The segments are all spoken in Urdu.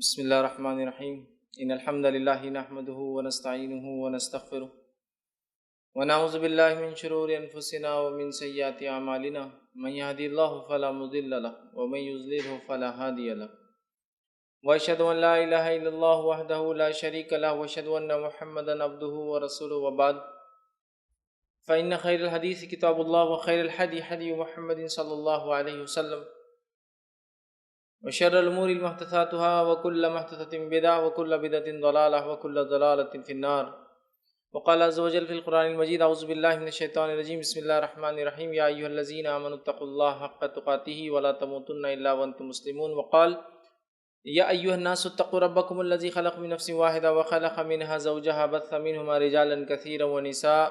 بسم اللہ الرحمن الرحیم ان الحمد للہ نحمده ونستعینه ونستغفره ونعوذ باللہ من شرور انفسنا ومن سیئات اعمالنا من يهدي الله فلا مضل له ومن يضلل فلا هادي له واشهد ان لا الہ الا اللہ وحدہ لا شریک له واشهد ان محمدا عبده ورسوله وبعد فإن خیر الحدیث کتاب اللہ وخیر الحدی حدی محمد صلی اللہ علیہ وسلم وشر الامور محدثاتها وكل محدثة بدعة وكل بدعة ضلالة وكل ضلالة في النار وقال عز وجل في القرآن المجيد اعوذ بالله من الشيطان الرجيم بسم الله الرحمن الرحيم يا ايها الذين آمنوا اتقوا الله حق تقاته ولا تموتن الا وانتم مسلمون وقال يا ايها الناس اتقوا ربكم الذي خلق من نفس واحدة وخلق منها زوجها بث منهما رجالا كثيرا ونساء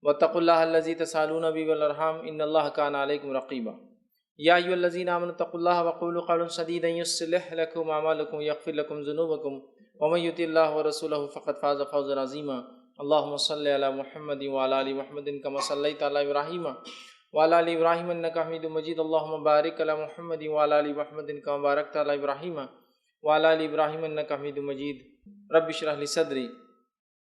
واتقوا الله الذي تسالون به والارحام ان الله كان عليكم رقيبا یا ایھا الذین آمنوا اتقوا اللہ وقولوا قولا سدیدا یصلح لکم اعمالکم ویغفر لکم ذنوبکم ومن یطع اللہ ورسولہ فقد فاز فوزا عظیما اللهم صل علی محمد وعلی آل محمد كما صلیت علی ابراہیم وعلی آل ابراہیم انک حمید مجید اللهم بارک علی محمد وعلی آل محمد كما بارکت علی ابراہیم وعلی آل ابراہیم انک حمید مجید رب اشرح لی صدری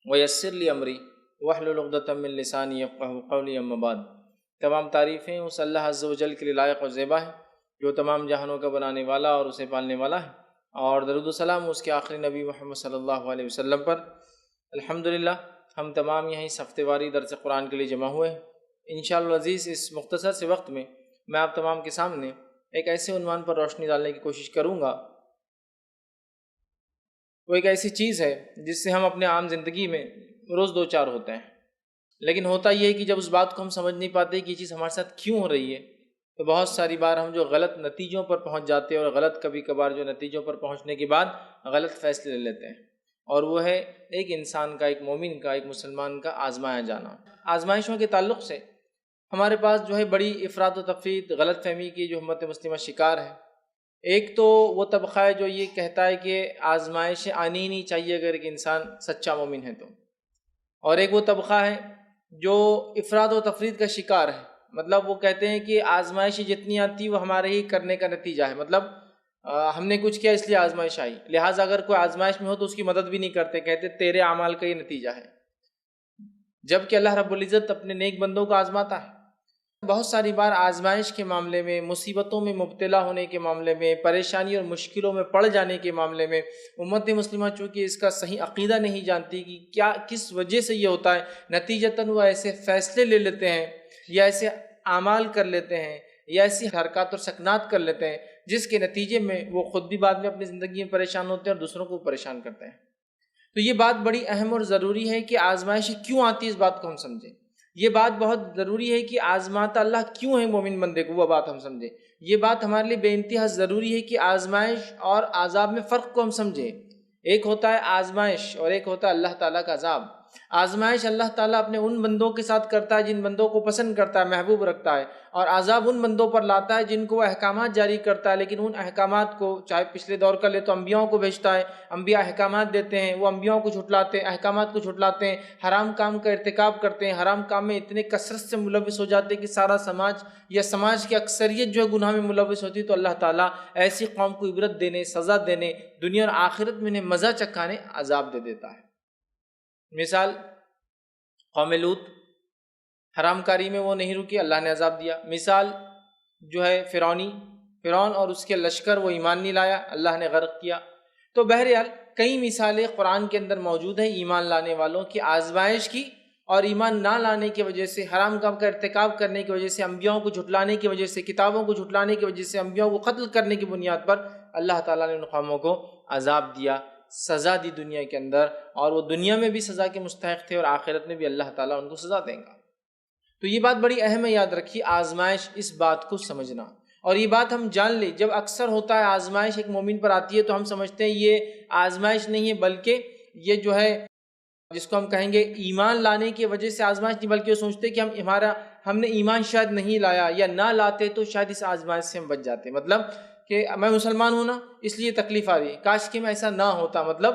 ویسر لی امری واحلل عقدۃ من لسانی یفقهوا قولی اما بعد۔ تمام تعریفیں اس اللہ عز و جل کے لیے لائق اور زیبا ہے جو تمام جہانوں کا بنانے والا اور اسے پالنے والا ہے، اور درود و سلام اس کے آخری نبی محمد صلی اللہ علیہ وسلم پر۔ الحمدللہ ہم تمام یہیں اس ہفتے واری درس قرآن کے لیے جمع ہوئے ہیں۔ انشاءاللہ عزیز اس مختصر سے وقت میں آپ تمام کے سامنے ایک ایسے عنوان پر روشنی ڈالنے کی کوشش کروں گا، وہ ایک ایسی چیز ہے جس سے ہم اپنے عام زندگی میں روز دو چار ہوتے ہیں، لیکن ہوتا یہ ہے کہ جب اس بات کو ہم سمجھ نہیں پاتے کہ یہ چیز ہمارے ساتھ کیوں ہو رہی ہے تو بہت ساری بار ہم جو غلط نتیجوں پر پہنچ جاتے ہیں، اور غلط کبھی کبھار جو نتیجوں پر پہنچنے کے بعد غلط فیصلے لے لیتے ہیں، اور وہ ہے ایک انسان کا، ایک مومن کا، ایک مسلمان کا آزمایا جانا۔ آزمائشوں کے تعلق سے ہمارے پاس جو ہے بڑی افراط و تفریط، غلط فہمی کی جو امت مسلمہ شکار ہے۔ ایک تو وہ طبقہ ہے جو یہ کہتا ہے کہ آزمائش آنی نہیں چاہیے اگر ایک انسان سچا مومن ہے تو، اور ایک وہ طبقہ ہے جو افراد و تفرید کا شکار ہے، مطلب وہ کہتے ہیں کہ آزمائش جتنی آتی وہ ہمارے ہی کرنے کا نتیجہ ہے، مطلب ہم نے کچھ کیا اس لیے آزمائش آئی، لہٰذا اگر کوئی آزمائش میں ہو تو اس کی مدد بھی نہیں کرتے، کہتے تیرے اعمال کا یہ نتیجہ ہے، جبکہ اللہ رب العزت اپنے نیک بندوں کو آزماتا ہے۔ بہت ساری بار آزمائش کے معاملے میں، مصیبتوں میں مبتلا ہونے کے معاملے میں، پریشانی اور مشکلوں میں پڑ جانے کے معاملے میں امت مسلمہ چونکہ اس کا صحیح عقیدہ نہیں جانتی کہ کیا کس وجہ سے یہ ہوتا ہے، نتیجتاً وہ ایسے فیصلے لے لیتے ہیں یا ایسے اعمال کر لیتے ہیں یا ایسی حرکات اور سکنات کر لیتے ہیں جس کے نتیجے میں وہ خود بھی بعد میں اپنی زندگی میں پریشان ہوتے ہیں اور دوسروں کو پریشان کرتے ہیں۔ تو یہ بات بڑی اہم اور ضروری ہے کہ آزمائش کیوں آتی ہے اس بات کو ہم سمجھیں، یہ بات بہت ضروری ہے کہ آزماتا اللہ کیوں ہے مومن بندے کو، وہ بات ہم سمجھیں۔ یہ بات ہمارے لیے بے انتہا ضروری ہے کہ آزمائش اور عذاب میں فرق کو ہم سمجھیں۔ ایک ہوتا ہے آزمائش اور ایک ہوتا ہے اللہ تعالیٰ کا عذاب۔ آزمائش اللہ تعالیٰ اپنے ان بندوں کے ساتھ کرتا ہے جن بندوں کو پسند کرتا ہے، محبوب رکھتا ہے، اور عذاب ان بندوں پر لاتا ہے جن کو وہ احکامات جاری کرتا ہے، لیکن ان احکامات کو چاہے پچھلے دور کا لے تو انبیاءوں کو بھیجتا ہے، انبیاء احکامات دیتے ہیں، وہ انبیاءوں کو جھٹلاتے ہیں، احکامات کو جھٹلاتے ہیں، حرام کام کا ارتکاب کرتے ہیں، حرام کام میں اتنے کثرت سے ملوث ہو جاتے ہیں کہ سارا سماج یا سماج کی اکثریت جو ہے گناہ میں ملوث ہوتی ہے، تو اللہ تعالیٰ ایسی قوم کو عبرت دینے، سزا دینے، دنیا اور آخرت میں انہیں مزہ چکھانے عذاب دے دیتا ہے۔ مثال قوم لوط، حرام کاری میں وہ نہیں رکی، اللہ نے عذاب دیا۔ مثال جو ہے فرعون اور اس کے لشکر، وہ ایمان نہیں لایا، اللہ نے غرق کیا۔ تو بہرحال کئی مثالیں قرآن کے اندر موجود ہیں ایمان لانے والوں کی آزمائش کی، اور ایمان نہ لانے کی وجہ سے، حرام کام کا ارتکاب کرنے کی وجہ سے، انبیاؤں کو جھٹلانے کی وجہ سے، کتابوں کو جھٹلانے کی وجہ سے، انبیاؤں کو قتل کرنے کی بنیاد پر اللہ تعالیٰ نے ان قوموں کو عذاب دیا، سزا دی دنیا کے اندر، اور وہ دنیا میں بھی سزا کے مستحق تھے اور آخرت میں بھی اللہ تعالیٰ ان کو سزا دیں گا۔ تو یہ بات بڑی اہم ہے، یاد رکھیے آزمائش، اس بات کو سمجھنا، اور یہ بات ہم جان لیں۔ جب اکثر ہوتا ہے آزمائش ایک مومن پر آتی ہے تو ہم سمجھتے ہیں یہ آزمائش نہیں ہے، بلکہ یہ جو ہے جس کو ہم کہیں گے ایمان لانے کی وجہ سے آزمائش نہیں، بلکہ وہ سوچتے ہیں کہ ہم نے ایمان شاید نہیں لایا، یا نہ لاتے تو شاید اس آزمائش سے ہم بچ جاتے، مطلب کہ میں مسلمان ہوں نا اس لیے تکلیف آ رہی ہے، کاش کہ میں ایسا نہ ہوتا، مطلب،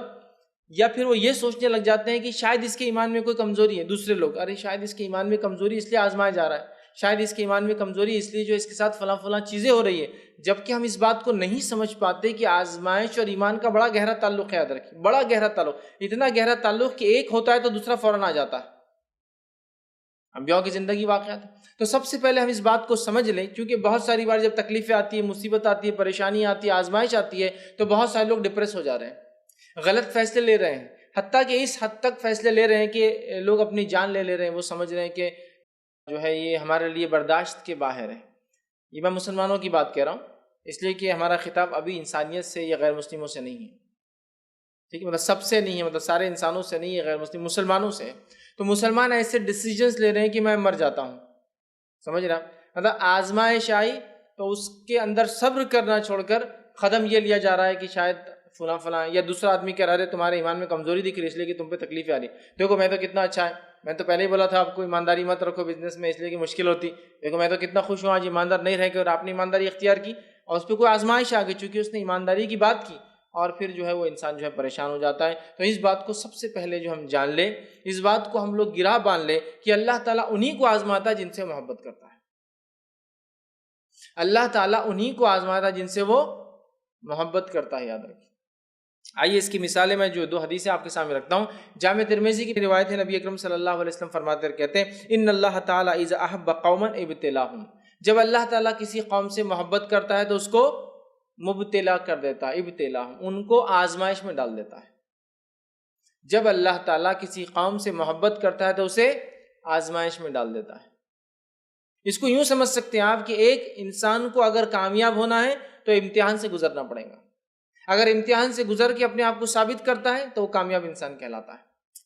یا پھر وہ یہ سوچنے لگ جاتے ہیں کہ شاید اس کے ایمان میں کوئی کمزوری ہے، دوسرے لوگ، ارے شاید اس کے ایمان میں کمزوری اس لیے آزمایا جا رہا ہے، شاید اس کے ایمان میں کمزوری اس لیے جو اس کے ساتھ فلاں فلاں چیزیں ہو رہی ہے، جبکہ ہم اس بات کو نہیں سمجھ پاتے کہ آزمائش اور ایمان کا بڑا گہرا تعلق ہے. یاد رکھیے، بڑا گہرا تعلق، اتنا گہرا تعلق کہ ایک ہوتا ہے تو دوسرا فوراً آ جاتا ہے. انبیاء کی زندگی واقعات. تو سب سے پہلے ہم اس بات کو سمجھ لیں، کیونکہ بہت ساری بار جب تکلیفیں آتی ہیں، مصیبت آتی ہے، پریشانی آتی ہے، آزمائش آتی ہے، تو بہت سارے لوگ ڈپریس ہو جا رہے ہیں، غلط فیصلے لے رہے ہیں، حتیٰ کہ اس حد تک فیصلے لے رہے ہیں کہ لوگ اپنی جان لے رہے ہیں. وہ سمجھ رہے ہیں کہ جو ہے یہ ہمارے لیے برداشت کے باہر ہے. یہ میں مسلمانوں کی بات کہہ رہا ہوں، اس لیے کہ ہمارا خطاب ابھی انسانیت سے یا غیر مسلموں سے نہیں ہے. ٹھیک ہے، مطلب سب سے نہیں ہے، مطلب سارے انسانوں سے نہیں ہے، غیر مسلم مسلمانوں سے ہے. تو مسلمان ایسے ڈیسیجنز لے رہے ہیں کہ میں مر جاتا ہوں. سمجھ رہا؟ مطلب آزمائش آئی تو اس کے اندر صبر کرنا چھوڑ کر قدم یہ لیا جا رہا ہے کہ شاید فلاں فلاں، یا دوسرا آدمی کہہ رہا ہے تمہارے ایمان میں کمزوری دکھ رہی ہے اس لیے کہ تم پہ تکلیفیں آ رہی. دیکھو میں تو کتنا اچھا ہے، میں تو پہلے ہی بولا تھا آپ کو ایمانداری مت رکھو بزنس میں اس لیے کہ مشکل ہوتی. دیکھو میں تو کتنا خوش ہوں آج ایماندار نہیں رہ کے اور آپ نے ایمانداری اختیار کی، اور اس پہ کوئی آزمائش آ گئی چونکہ اس نے ایمانداری کی بات کی، اور پھر جو ہے وہ انسان جو ہے پریشان ہو جاتا ہے. تو اس بات کو سب سے پہلے جو ہم جان لیں، اس بات کو ہم لوگ گرا باندھ لیں کہ اللہ تعالیٰ انہی کو آزماتا ہے جن سے محبت کرتا ہے. اللہ تعالیٰ انہی کو آزماتا ہے جن سے وہ محبت کرتا ہے. یاد رکھیں. آئیے اس کی مثالیں میں جو دو حدیثیں آپ کے سامنے رکھتا ہوں. جامع ترمذی کی روایت ہے، نبی اکرم صلی اللہ علیہ وسلم فرماتے ہیں، کہتے ہیں ان اللہ تعالیٰ اذا احب قوما ابتلاهم، جب اللہ تعالیٰ کسی قوم سے محبت کرتا ہے تو اس کو مبتلا کر دیتا ہے. ابتلاهم، ان کو آزمائش میں ڈال دیتا ہے. جب اللہ تعالیٰ کسی قوم سے محبت کرتا ہے تو اسے آزمائش میں ڈال دیتا ہے. اس کو یوں سمجھ سکتے ہیں آپ کہ ایک انسان کو اگر کامیاب ہونا ہے تو امتحان سے گزرنا پڑے گا. اگر امتحان سے گزر کے اپنے آپ کو ثابت کرتا ہے تو وہ کامیاب انسان کہلاتا ہے.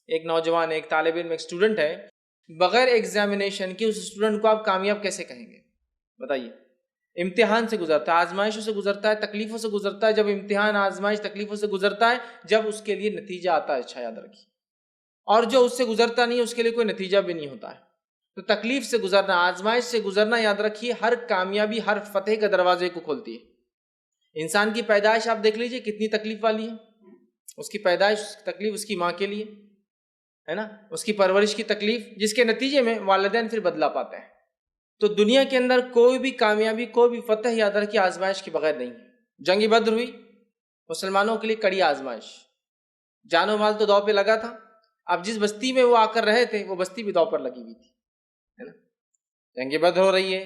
ایک نوجوان، ایک طالب علم، ایک اسٹوڈنٹ ہے، بغیر ایگزامینیشن کے اس اسٹوڈنٹ کو آپ کامیاب کیسے کہیں گے؟ بتائیے. امتحان سے گزرتا ہے، آزمائشوں سے گزرتا ہے، تکلیفوں سے گزرتا ہے. جب امتحان، آزمائش، تکلیفوں سے گزرتا ہے، جب اس کے لیے نتیجہ آتا ہے. اچھا یاد رکھیے. اور جو اس سے گزرتا نہیں اس کے لیے کوئی نتیجہ بھی نہیں ہوتا ہے. تو تکلیف سے گزرنا، آزمائش سے گزرنا، یاد رکھیے ہر کامیابی، ہر فتح کے دروازے کو کھولتی ہے. انسان کی پیدائش آپ دیکھ لیجئے کتنی تکلیف والی ہے. اس کی پیدائش تکلیف اس کی ماں کے لیے ہے نا، اس کی پرورش کی تکلیف، جس کے نتیجے میں والدین پھر بدلا پاتے ہیں. تو دنیا کے اندر کوئی بھی کامیابی، کوئی بھی فتح یاد رکھیے آزمائش کے بغیر نہیں. جنگ بدر ہوئی، مسلمانوں کے لیے کڑی آزمائش، جان و مال تو داؤ پہ لگا تھا. اب جس بستی میں وہ آ کر رہے تھے وہ بستی بھی داؤ پر لگی ہوئی تھی، ہے نا. جنگ بدر ہو رہی ہے،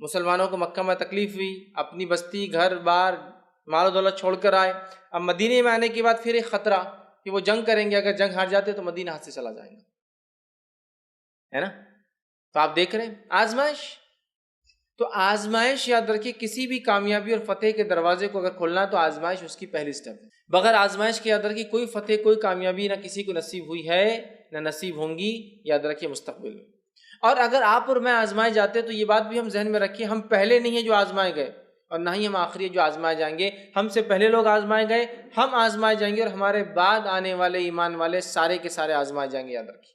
مسلمانوں کو مکہ میں تکلیف ہوئی، اپنی بستی، گھر بار، مال و دولت چھوڑ کر آئے. اب مدینے میں آنے کے بعد پھر ایک خطرہ کہ وہ جنگ کریں گے، اگر جنگ ہار جاتے تو مدینہ ہاتھ سے چلا جائے گا، ہے نا. تو آپ دیکھ رہے ہیں آزمائش. تو آزمائش یاد رکھیے کسی بھی کامیابی اور فتح کے دروازے کو اگر کھولنا ہے تو آزمائش اس کی پہلی سٹیپ ہے. بغیر آزمائش کے یاد رکھیے کوئی فتح، کوئی کامیابی نہ کسی کو نصیب ہوئی ہے نہ نصیب ہوں گی، یاد رکھیے مستقبل میں. اور اگر آپ اور میں آزمائے جاتے تو یہ بات بھی ہم ذہن میں رکھیے، ہم پہلے نہیں ہیں جو آزمائے گئے اور نہ ہی ہم آخری جو آزمائے جائیں گے. ہم سے پہلے لوگ آزمائے گئے، ہم آزمائے جائیں گے، اور ہمارے بعد آنے والے ایمان والے سارے کے سارے آزمائے جائیں گے. یاد رکھیے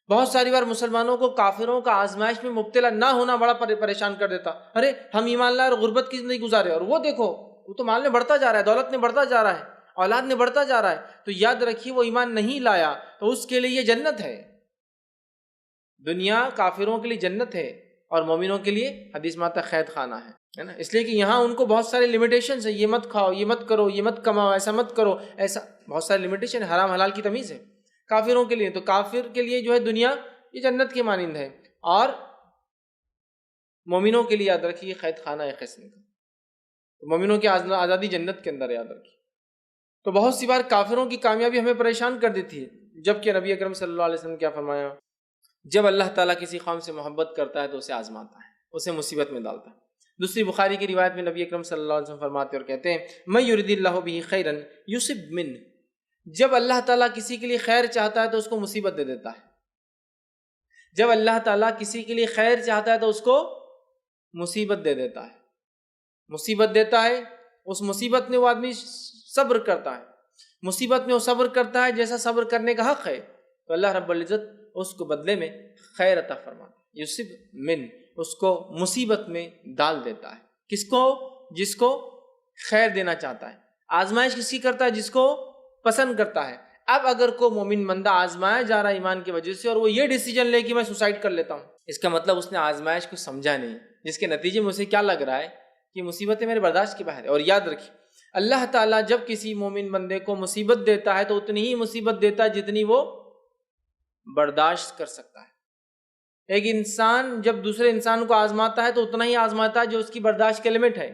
بہت ساری بار مسلمانوں کو کافروں کا آزمائش میں مبتلا نہ ہونا بڑا پریشان کر دیتا. ارے ہم ایمان لائے اور غربت کی زندگی گزارے، اور وہ دیکھو وہ تو مال میں بڑھتا جا رہا ہے، دولت میں بڑھتا جا رہا ہے، اولاد میں بڑھتا جا رہا ہے. تو یاد رکھیے وہ ایمان نہیں لایا تو اس کے لیے یہ جنت ہے. دنیا کافروں کے لیے جنت ہے اور مومنوں کے لیے حدیث میں آتا ہے قید خانہ ہے نا. اس لیے کہ یہاں ان کو بہت سارے لمیٹیشنز ہیں، یہ مت کھاؤ، یہ مت کرو، یہ مت کماؤ، ایسا مت کرو، ایسا بہت سارے لمیٹیشن، حرام حلال کی تمیز ہے کافروں کے لیے. تو کافر کے لیے جو ہے دنیا یہ جنت کے مانند ہے، اور مومنوں کے لیے یاد رکھیے قید خانہ ہے قسم کا. مومنوں کی آزادی جنت کے اندر ہے، یاد رکھیے. تو بہت سی بار کافروں کی کامیابی ہمیں پریشان کر دیتی ہے، جبکہ نبی اکرم صلی اللہ علیہ وسلم کیا فرمایا؟ جب اللہ تعالیٰ کسی قوم سے محبت کرتا ہے تو اسے آزماتا ہے، اسے مصیبت میں ڈالتا ہے. دوسری بخاری کی روایت میں نبی اکرم صلی اللہ علیہ وسلم فرماتے اور کہتے ہیں من یرید اللہ بہ خیرا یصب منہ، جب اللہ تعالیٰ کسی کے لیے خیر چاہتا ہے تو اس کو مصیبت دے دیتا ہے. جب اللہ تعالیٰ کسی کے لیے خیر چاہتا ہے تو اس کو مصیبت دے دیتا ہے. مصیبت دیتا ہے، اس مصیبت میں وہ آدمی صبر کرتا ہے، مصیبت میں وہ صبر کرتا ہے جیسا صبر کرنے کا حق ہے، تو اللہ رب العزت اس کو بدلے میں خیر عطا فرماتا ہے. یصب من، اس کو مصیبت میں ڈال دیتا ہے. کس کو؟ جس کو خیر دینا چاہتا ہے. آزمائش کسی کرتا ہے؟ جس کو پسند کرتا ہے. اب اگر کوئی مومن بندہ آزمایا جا رہا ہے ایمان کی وجہ سے اور وہ یہ ڈیسیجن لے کہ میں سوسائڈ کر لیتا ہوں، اس کا مطلب اس نے آزمائش کو سمجھا نہیں، جس کے نتیجے میں اسے کیا لگ رہا ہے کہ مصیبتیں میرے برداشت کے باہر ہے۔ اور یاد رکھیے اللہ تعالیٰ جب کسی مومن بندے کو مصیبت دیتا ہے تو اتنی ہی مصیبت دیتا ہے جتنی وہ برداشت کر سکتا ہے۔ ایک انسان جب دوسرے انسان کو آزماتا ہے تو اتنا ہی آزماتا ہے جو اس کی برداشت کے لمٹ ہے۔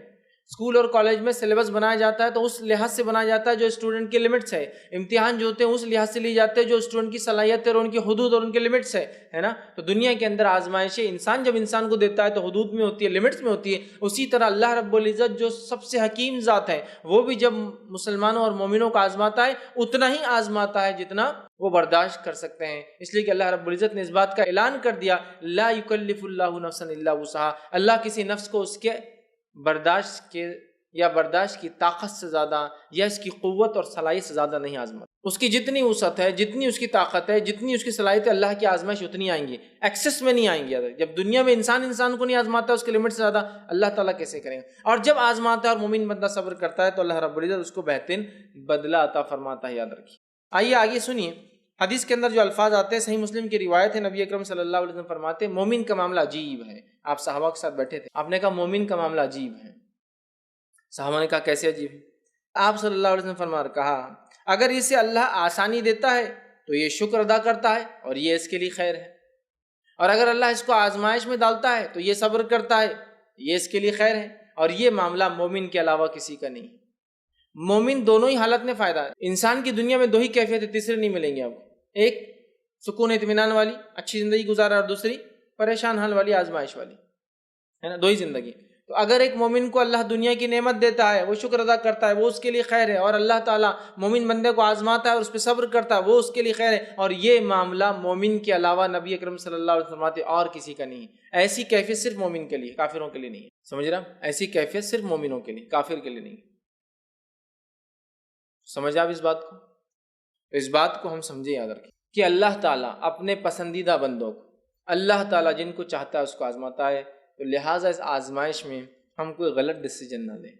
اسکول اور کالج میں سلیبس بنایا جاتا ہے تو اس لحاظ سے بنایا جاتا ہے جو اسٹوڈنٹ کے لمٹس ہے، امتحان جو ہوتے ہیں اس لحاظ سے لیے جاتے ہیں جو اسٹوڈنٹ کی صلاحیت اور ان کی حدود اور ان کے لمٹس ہے نا۔ تو دنیا کے اندر آزمائشیں انسان جب انسان کو دیتا ہے تو حدود میں ہوتی ہے، لمٹس میں ہوتی ہے۔ اسی طرح اللہ رب العزت جو سب سے حکیم ذات ہے وہ بھی جب مسلمانوں اور مومنوں کو آزماتا ہے اتنا ہی آزماتا ہے جتنا وہ برداشت کر سکتے ہیں۔ اس لیے کہ اللہ رب العزت نے اس بات کا اعلان کر دیا، لا یکلف اللہ نفسا الا وسعها، اللہ کسی نفس کو اس کے برداشت کے یا برداشت کی طاقت سے زیادہ یا اس کی قوت اور صلاحیت سے زیادہ نہیں آزماتا۔ اس کی جتنی وسعت ہے، جتنی اس کی طاقت ہے، جتنی اس کی صلاحیت ہے، اللہ کی آزمائش اتنی آئیں گی، ایکسس میں نہیں آئیں گی۔ جب دنیا میں انسان کو نہیں آزماتا اس کے لمٹ سے زیادہ، اللہ تعالیٰ کیسے کریں گے؟ اور جب آزماتا ہے اور مومن بندہ صبر کرتا ہے تو اللہ رب العزت اس کو بہترین بدلہ عطا فرماتا ہے، یاد رکھیے۔ آئیے آگے سنیے، حدیث کے اندر جو الفاظ آتے ہیں، صحیح مسلم کی روایت ہے، نبی اکرم صلی اللہ علیہ وسلم فرماتے ہیں مومن کا معاملہ عجیب ہے۔ آپ صحابہ کے ساتھ بیٹھے تھے، آپ نے کہا مومن کا معاملہ عجیب ہے۔ صحابہ نے کہا کیسے عجیب ہے؟ آپ صلی اللہ علیہ وسلم فرمایا، کہا اگر اسے اللہ آسانی دیتا ہے تو یہ شکر ادا کرتا ہے اور یہ اس کے لیے خیر ہے، اور اگر اللہ اس کو آزمائش میں ڈالتا ہے تو یہ صبر کرتا ہے، یہ اس کے لیے خیر ہے، اور یہ معاملہ مومن کے علاوہ کسی کا نہیں۔ مومن دونوں ہی حالت میں فائدہ ہے۔ انسان کی دنیا میں دو ہی کیفیت ہے، تیسرے نہیں ملیں گے آپ کو۔ ایک سکون اطمینان والی اچھی زندگی گزارا، اور دوسری پریشان حال والی آزمائش والی، ہے نا، دو ہی زندگی۔ تو اگر ایک مومن کو اللہ دنیا کی نعمت دیتا ہے وہ شکر ادا کرتا ہے، وہ اس کے لیے خیر ہے، اور اللہ تعالیٰ مومن بندے کو آزماتا ہے اور اس پہ صبر کرتا ہے، وہ اس کے لیے خیر ہے، اور یہ معاملہ مومن کے علاوہ نبی اکرم صلی اللہ علیہ وسلم فرماتے اور کسی کا نہیں ہے۔ ایسی کیفیت صرف مومن کے لیے، کافروں کے لیے نہیں ہے، سمجھ رہا؟ ایسی کیفیت صرف مومنوں کے لیے، کافر کے لیے نہیں۔ سمجھ آپ اس بات کو؟ تو اس بات کو ہم سمجھے، یاد رکھیں کہ اللہ تعالیٰ اپنے پسندیدہ بندوں کو، اللہ تعالیٰ جن کو چاہتا ہے اس کو آزماتا ہے، تو لہٰذا اس آزمائش میں ہم کوئی غلط ڈیسیجن نہ لیں،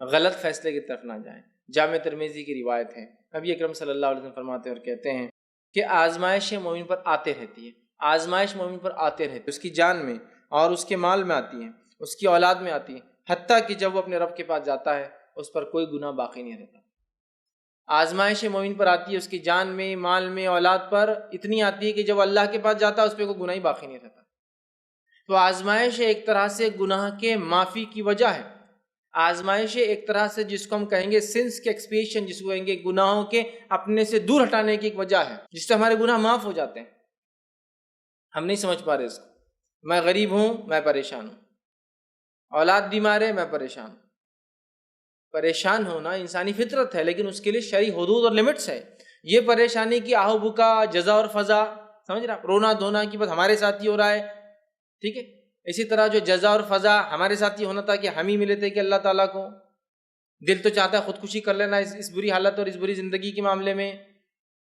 غلط فیصلے کی طرف نہ جائیں۔ جامع ترمذی کی روایت ہے، نبی اکرم صلی اللہ علیہ وسلم فرماتے اور کہتے ہیں کہ آزمائش مومن پر آتے رہتی ہے، آزمائش مومن پر آتے رہتی ہے، اس کی جان میں اور اس کے مال میں آتی ہے، اس کی اولاد میں آتی ہے، حتیٰ کہ جب وہ اپنے رب کے پاس جاتا ہے اس پر کوئی گناہ باقی نہیں رہتا۔ آزمائش مومن پر آتی ہے، اس کی جان میں، مال میں، اولاد پر اتنی آتی ہے کہ جب اللہ کے پاس جاتا ہے اس پہ کوئی گناہ ہی باقی نہیں رہتا۔ تو آزمائش ایک طرح سے گناہ کے معافی کی وجہ ہے، آزمائش ایک طرح سے جس کو ہم کہیں گے سنس کے ایکسپیشن، جس کو کہیں گے گناہوں کے اپنے سے دور ہٹانے کی ایک وجہ ہے، جس سے ہمارے گناہ معاف ہو جاتے ہیں۔ ہم نہیں سمجھ پا رہے اس کو۔ میں غریب ہوں، میں پریشان ہوں، اولاد بیمار ہے، میں پریشان ہوں۔ پریشان ہونا انسانی فطرت ہے، لیکن اس کے لیے شرعی حدود اور لمٹس ہے۔ یہ پریشانی کی آہو بکا، جزا اور فضا، سمجھ رہا، رونا دھونا کی بات ہمارے ساتھ ہی ہو رہا ہے، ٹھیک ہے۔ اسی طرح جو جزا اور فضا ہمارے ساتھ ہی ہونا تھا کہ ہم ہی ملے تھے کہ اللہ تعالیٰ کو دل تو چاہتا ہے خودکشی کر لینا اس بری حالت اور اس بری زندگی کے معاملے میں۔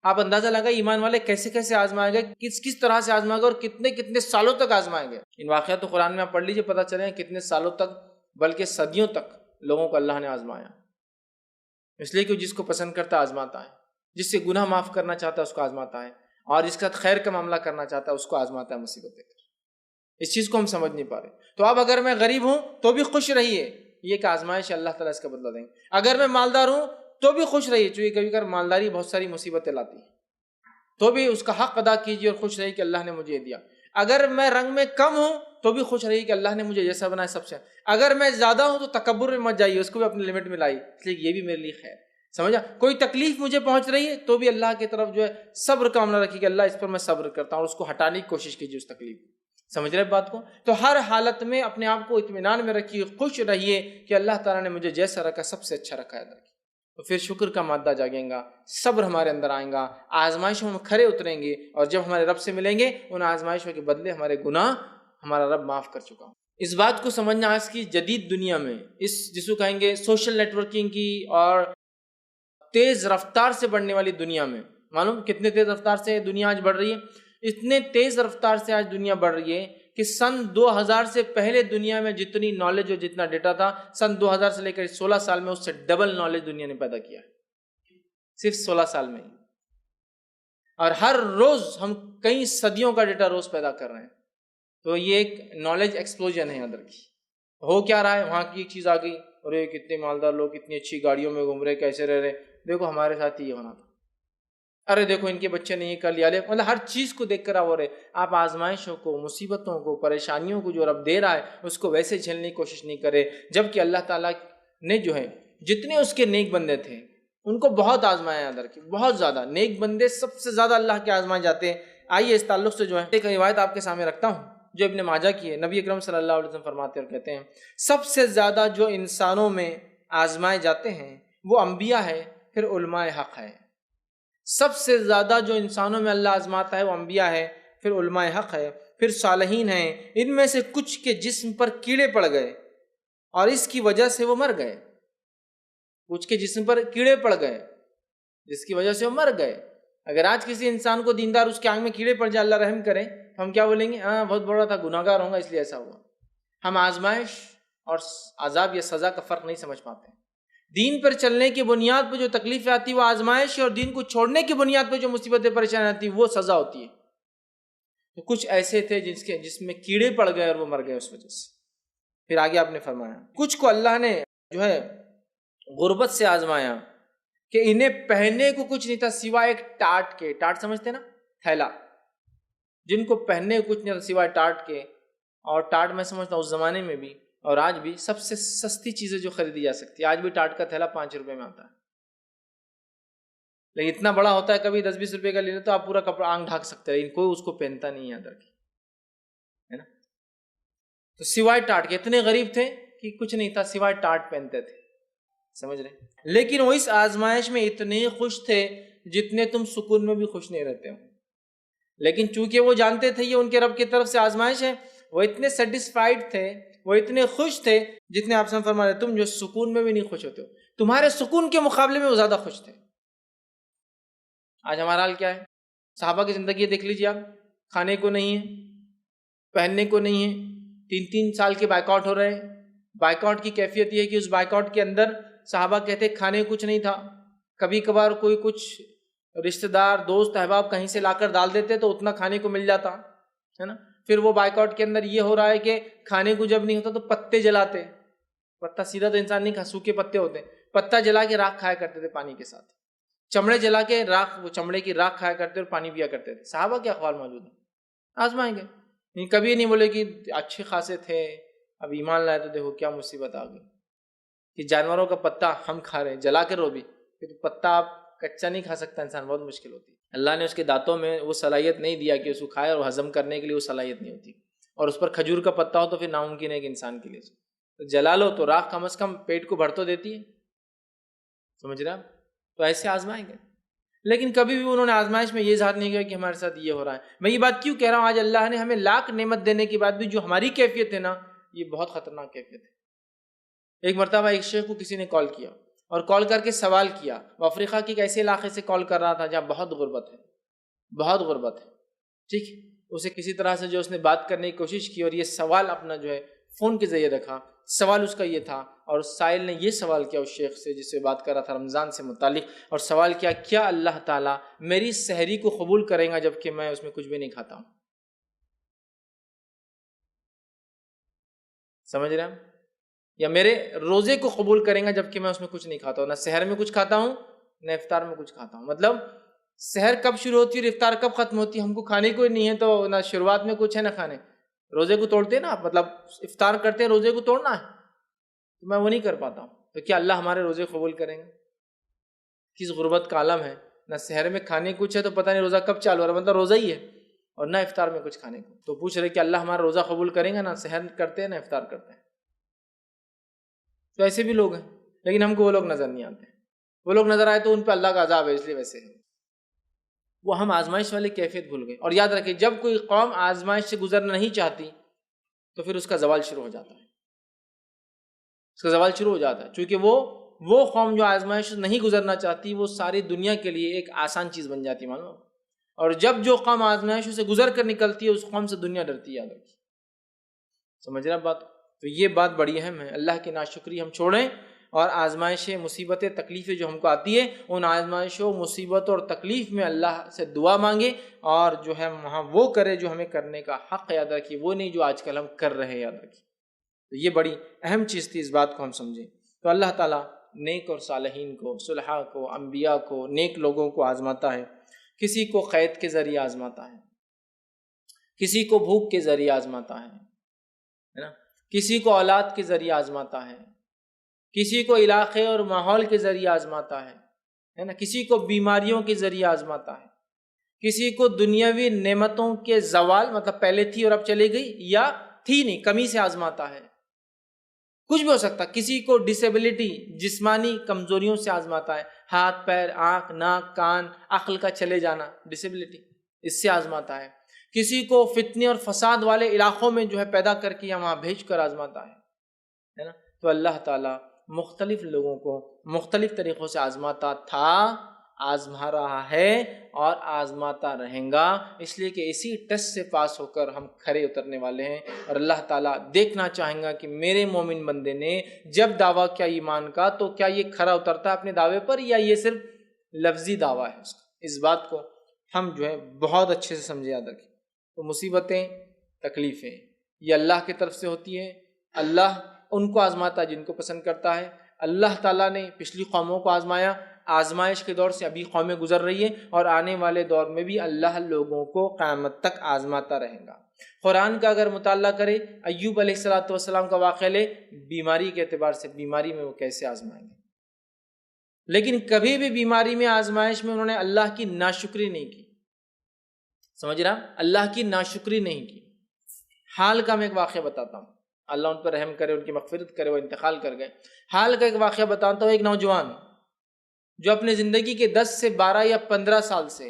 آپ اندازہ لگائیں ایمان والے کیسے کیسے آزمائے گئے، کس طرح سے آزمائے گئے اور کتنے سالوں تک آزمائے گئے۔ ان واقعات تو قرآن میں آپ پڑھ لیجئے، پتہ چلے کتنے سالوں تک، بلکہ صدیوں تک لوگوں کو اللہ نے آزمایا۔ اس لیے کہ جس کو پسند کرتا آزماتا ہے، جس سے گناہ معاف کرنا چاہتا ہے اس کو آزماتا ہے، اور جس کے ساتھ خیر کا معاملہ کرنا چاہتا ہے اس کو آزماتا ہے مصیبت دے کر۔ اس چیز کو ہم سمجھ نہیں پا رہے۔ تو اب اگر میں غریب ہوں تو بھی خوش رہیے، یہ کہ آزمائش اللہ تعالیٰ اس کا بدلہ دیں گے۔ اگر میں مالدار ہوں تو بھی خوش رہیے، چونکہ کبھی کبھی مالداری بہت ساری مصیبتیں لاتی ہے، تو بھی اس کا حق ادا کیجیے اور خوش رہیے کہ اللہ نے مجھے دیا۔ اگر میں رنگ میں کم ہوں تو بھی خوش رہیے کہ اللہ نے مجھے جیسا بنایا سب سے۔ اگر میں زیادہ ہوں تو تکبر میں مت جائیے، اس کو بھی اپنے لمٹ میں لائیے، اس لیے یہ بھی میرے لیے خیر۔ سمجھا؟ کوئی تکلیف مجھے پہنچ رہی ہے تو بھی اللہ کی طرف جو ہے صبر کا معاملہ رکھیے کہ اللہ اس پر میں صبر کرتا ہوں، اور اس کو ہٹانے کی کوشش کیجیے اس تکلیف کو۔ سمجھ رہے بات کو؟ تو ہر حالت میں اپنے آپ کو اطمینان میں رکھیے، خوش رہیے کہ اللہ تعالیٰ نے مجھے جیسا رکھا سب سے اچھا رکھا ہے۔ تو پھر شکر کا مادہ جاگیں گا، صبر ہمارے اندر آئیں گا، آزمائشوں میں کھڑے اتریں گے، اور جب ہمارے رب سے ملیں گے ان آزمائشوں کے بدلے ہمارے گناہ ہمارا رب معاف کر چکا ہوں۔ اس بات کو سمجھنا آج کی جدید دنیا میں، اس جس کو کہیں گے سوشل نیٹ ورکنگ کی اور تیز رفتار سے بڑھنے والی دنیا میں، معلوم کتنے تیز رفتار سے دنیا آج بڑھ رہی ہے؟ اتنے تیز رفتار سے آج دنیا بڑھ رہی ہے کہ سن 2000 سے پہلے دنیا میں جتنی نالج اور جتنا ڈیٹا تھا، سن 2000 سے لے کر 16 سال میں اس سے ڈبل نالج دنیا نے پیدا کیا ہے، صرف 16 سال میں۔ اور ہر روز ہم کئی صدیوں کا ڈیٹا روز پیدا کر رہے ہیں. تو یہ ایک نالج ایکسپلوژن ہے اندر کی. ہو کیا رہا ہے؟ وہاں کی ایک چیز آ گئی، ارے کتنے مالدار لوگ کتنی اچھی گاڑیوں میں گھوم رہے، کیسے رہ رہے، دیکھو ہمارے ساتھ یہ ہونا تھا، ارے دیکھو ان کے بچے نے یہ کر لیا. مطلب ہر چیز کو دیکھ کر ہو رہے. آپ آزمائشوں کو، مصیبتوں کو، پریشانیوں کو جو رب دے رہا ہے اس کو ویسے جھیلنے کی کوشش نہیں کرے. جبکہ اللہ تعالیٰ نے جو ہے جتنے اس کے نیک بندے تھے ان کو بہت آزمایا اندر کی، بہت زیادہ. نیک بندے سب سے زیادہ اللہ کے آزمائے جاتے ہیں. آئیے اس تعلق سے جو ہے ایک روایت آپ کے سامنے رکھتا ہوں جو ابن ماجہ کی ہے. نبی اکرم صلی اللہ علیہ وسلم فرماتے اور کہتے ہیں سب سے زیادہ جو انسانوں میں آزمائے جاتے ہیں وہ انبیاء ہے، پھر علماء حق ہے. سب سے زیادہ جو انسانوں میں اللہ آزماتا ہے وہ انبیاء ہے، پھر علماء حق ہے، پھر صالحین ہیں. ان میں سے کچھ کے جسم پر کیڑے پڑ گئے اور اس کی وجہ سے وہ مر گئے. کچھ کے جسم پر کیڑے پڑ گئے جس کی وجہ سے وہ مر گئے. اگر آج کسی انسان کو دیندار اس کے آنکھ میں کیڑے پڑ جائے، اللہ رحم کرے، تو ہم کیا بولیں گے؟ ہاں بہت بڑا تھا، گناہ گار ہوں گا اس لیے ایسا ہوا. ہم آزمائش اور عذاب یا سزا کا فرق نہیں سمجھ پاتے. دین پر چلنے کی بنیاد پہ جو تکلیفیں آتی وہ آزمائش، اور دین کو چھوڑنے کی بنیاد پہ جو مصیبتیں پریشانی آتی وہ سزا ہوتی ہے. تو کچھ ایسے تھے جس میں کیڑے پڑ گئے اور وہ مر گئے اس وجہ سے. پھر آگے آپ نے فرمایا کچھ کو اللہ نے جو ہے غربت سے آزمایا کہ انہیں پہننے کو کچھ نہیں تھا سوائے ایک ٹاٹ کے. ٹاٹ سمجھتے نا؟ تھیلا. جن کو پہننے کو کچھ نہیں تھا سوائے ٹاٹ کے. اور ٹاٹ میں سمجھتا ہوں اس زمانے میں بھی اور آج بھی سب سے سستی چیزیں جو خریدی جا سکتی ہے. آج بھی ٹاٹ کا تھیلا 5 روپے میں آتا ہے، لیکن اتنا بڑا ہوتا ہے کبھی 10-20 روپے کا لے لے تو آپ پورا کپڑا آنکھ ڈھانک سکتے ہیں، لیکن کوئی اس کو پہنتا نہیں ہے اندر کی، ہے نا. تو سوائے ٹاٹ کے اتنے غریب تھے کہ کچھ نہیں تھا سوائے ٹاٹ پہنتے تھے. سمجھ رہے؟ لیکن وہ اس آزمائش میں اتنے خوش تھے جتنے تم سکون میں بھی خوش نہیں رہتے ہو. لیکن چونکہ وہ جانتے تھے یہ ان کے رب کی طرف سے آزمائش ہے، وہ اتنے سیٹسفائیڈ تھے، وہ اتنے خوش تھے جتنے آپ سے فرما رہے تم جو سکون میں بھی نہیں خوش ہوتے ہو، تمہارے سکون کے مقابلے میں وہ زیادہ خوش تھے. آج ہمارا حال کیا ہے؟ صحابہ کی زندگی دیکھ لیجیے آپ. کھانے کو نہیں ہے، پہننے کو نہیں ہے، 3 سال کے بائیکاٹ ہو رہے ہیں. بائیکاٹ کی کیفیت یہ ہے کہ اس بائیکاٹ کے اندر صحابہ کہتے کھانے کچھ نہیں تھا. کبھی کبھار کوئی کچھ رشتہ دار دوست احباب کہیں سے لا کر ڈال دیتے تو اتنا کھانے کو مل جاتا ہے نا. پھر وہ بائیکاٹ کے اندر یہ ہو رہا ہے کہ کھانے کو جب نہیں ہوتا تو پتے جلاتے. پتا سیدھا تو انسان نہیں کھا، سوکھے پتے ہوتے ہیں، پتا جلا کے راکھ کھایا کرتے تھے پانی کے ساتھ. چمڑے جلا کے راکھ، وہ چمڑے کی راکھ کھایا کرتے اور پانی پیا کرتے تھے. صحابہ کے اقوال موجود ہیں. آزمائیں گے، کبھی نہیں بولے کہ اچھے خاصے تھے اب ایمان لائے تو دیکھو کیا مصیبت آ گئی کہ جانوروں کا پتا ہم کھا رہے ہیں جلا کر. وہ بھی پتا آپ کچا نہیں کھا سکتا انسان، بہت مشکل ہوتی ہے. اللہ نے اس کے دانتوں میں وہ صلاحیت نہیں دیا کہ اس کو کھائے، اور ہضم کرنے کے لیے وہ صلاحیت نہیں ہوتی. اور اس پر کھجور کا پتا ہو تو پھر ناممکن ہے کہ انسان کے لیے تو جلا لو تو راکھ کم از کم پیٹ کو بھر تو دیتی ہے. سمجھ رہے آپ؟ تو ایسے آزمائیں گے. لیکن کبھی بھی انہوں نے آزمائش میں یہ اظہار نہیں کیا کہ ہمارے ساتھ یہ ہو رہا ہے. میں یہ بات کیوں کہہ رہا ہوں؟ آج اللہ نے ہمیں لاکھ نعمت دینے کے بعد بھی جو ہماری کیفیت ہے نا، یہ بہت خطرناک کیفیت ہے. ایک مرتبہ ایک شیخ کو کسی نے کال کیا اور کال کر کے سوال کیا. وہ افریقہ کے ایک ایسے علاقے سے کال کر رہا تھا جہاں بہت غربت ہے، بہت غربت ہے. ٹھیک، اسے کسی طرح سے جو اس نے بات کرنے کی کوشش کی اور یہ سوال اپنا جو ہے فون کے ذریعے رکھا. سوال اس کا یہ تھا، اور سائل نے یہ سوال کیا اس شیخ سے جس سے بات کر رہا تھا رمضان سے متعلق، اور سوال کیا اللہ تعالیٰ میری سحری کو قبول کرے گا جبکہ میں اس میں کچھ بھی نہیں کھاتا ہوں؟ سمجھ رہے ہیں؟ یا میرے روزے کو قبول کریں گا جبکہ میں اس میں کچھ نہیں کھاتا ہوں، نہ سحر میں کچھ کھاتا ہوں نہ افطار میں کچھ کھاتا ہوں. مطلب سحر کب شروع ہوتی ہے اور افطار کب ختم ہوتی ہے؟ ہم کو کھانے کو نہیں ہے تو نہ شروعات میں کچھ ہے نہ کھانے. روزے کو توڑتے ہیں نا، مطلب افطار کرتے ہیں، روزے کو توڑنا ہے، تو میں وہ نہیں کر پاتا ہوں. تو کیا اللہ ہمارے روزے قبول کریں گا؟ کس غربت کا عالم ہے، نہ سحر میں کھانے کچھ ہے تو پتہ نہیں روزہ کب چالو ہو رہا ہے، مطلب روزہ ہی ہے، اور نہ افطار میں کچھ کھانے کو. تو پوچھ رہے کہ اللہ ہمارا روزہ قبول کریں گا؟ نہ سحر کرتے ہیں نہ افطار کرتے ہیں. تو ایسے بھی لوگ ہیں، لیکن ہم کو وہ لوگ نظر نہیں آتے. وہ لوگ نظر آئے تو ان پہ اللہ کا عذاب ہے، اس لیے ویسے ہے. وہ ہم آزمائش والی کیفیت بھول گئے. اور یاد رکھیں جب کوئی قوم آزمائش سے گزرنا نہیں چاہتی تو پھر اس کا زوال شروع ہو جاتا ہے. اس کا زوال شروع ہو جاتا ہے، چونکہ وہ قوم جو آزمائش نہیں گزرنا چاہتی وہ ساری دنیا کے لیے ایک آسان چیز بن جاتی معلوم. اور جب جو قوم آزمائشوں سے گزر کر نکلتی ہے اس قوم سے دنیا ڈرتی ہے. سمجھ رہے بات؟ تو یہ بات بڑی اہم ہے. اللہ کی ناشکری ہم چھوڑیں اور آزمائشیں مصیبتیں تکلیفیں جو ہم کو آتی ہے ان آزمائشوں مصیبتوں اور تکلیف میں اللہ سے دعا مانگے اور جو ہے وہاں وہ کرے جو ہمیں کرنے کا حق یاد رکھیے، وہ نہیں جو آج کل ہم کر رہے ہیں یاد رکھیے۔ تو یہ بڑی اہم چیز تھی، اس بات کو ہم سمجھیں۔ تو اللہ تعالیٰ نیک اور صالحین کو، صلحاء کو، انبیاء کو، نیک لوگوں کو آزماتا ہے، کسی کو قید کے ذریعے آزماتا ہے، کسی کو بھوک کے ذریعے آزماتا ہے نا، کسی کو اولاد کے ذریعے آزماتا ہے، کسی کو علاقے اور ماحول کے ذریعے آزماتا ہے نا، کسی کو بیماریوں کے ذریعے آزماتا ہے، کسی کو دنیاوی نعمتوں کے زوال، مطلب پہلے تھی اور اب چلی گئی یا تھی نہیں، کمی سے آزماتا ہے، کچھ بھی ہو سکتا، کسی کو ڈسیبلٹی جسمانی کمزوریوں سے آزماتا ہے، ہاتھ پیر آنکھ ناک کان عقل کا چلے جانا ڈسیبلٹی، اس سے آزماتا ہے، کسی کو فتنے اور فساد والے علاقوں میں جو ہے پیدا کر کے یا وہاں بھیج کر آزماتا ہے نا۔ تو اللہ تعالیٰ مختلف لوگوں کو مختلف طریقوں سے آزماتا تھا، آزما رہا ہے اور آزماتا رہیں گا، اس لیے کہ اسی ٹیسٹ سے پاس ہو کر ہم کھرے اترنے والے ہیں، اور اللہ تعالیٰ دیکھنا چاہیں گا کہ میرے مومن بندے نے جب دعویٰ کیا ایمان کا تو کیا یہ کھرا اترتا ہے اپنے دعوے پر یا یہ صرف لفظی دعویٰ ہے اس کا۔ اس بات کو ہم جو ہے بہت اچھے سے سمجھے یاد رکھیں۔ تو مصیبتیں تکلیفیں یہ اللہ کی طرف سے ہوتی ہیں، اللہ ان کو آزماتا ہے جن کو پسند کرتا ہے۔ اللہ تعالیٰ نے پچھلی قوموں کو آزمایا، آزمائش کے دور سے ابھی قومیں گزر رہی ہیں، اور آنے والے دور میں بھی اللہ لوگوں کو قیامت تک آزماتا رہے گا۔ قرآن کا اگر مطالعہ کرے، ایوب علیہ السلام کا واقعہ لے، بیماری کے اعتبار سے بیماری میں وہ کیسے آزمائیں گے، لیکن کبھی بھی بیماری میں آزمائش میں انہوں نے اللہ کی ناشکری نہیں کی، سمجھ رہا، اللہ کی ناشکری نہیں کی۔ حال کا میں ایک واقعہ بتاتا ہوں، اللہ ان پر رحم کرے، ان کی مغفرت کرے، وہ انتقال کر گئے۔ حال کا ایک واقعہ بتاتا ہوں، ایک نوجوان جو اپنے زندگی کے 10 سے 12 یا 15 سال سے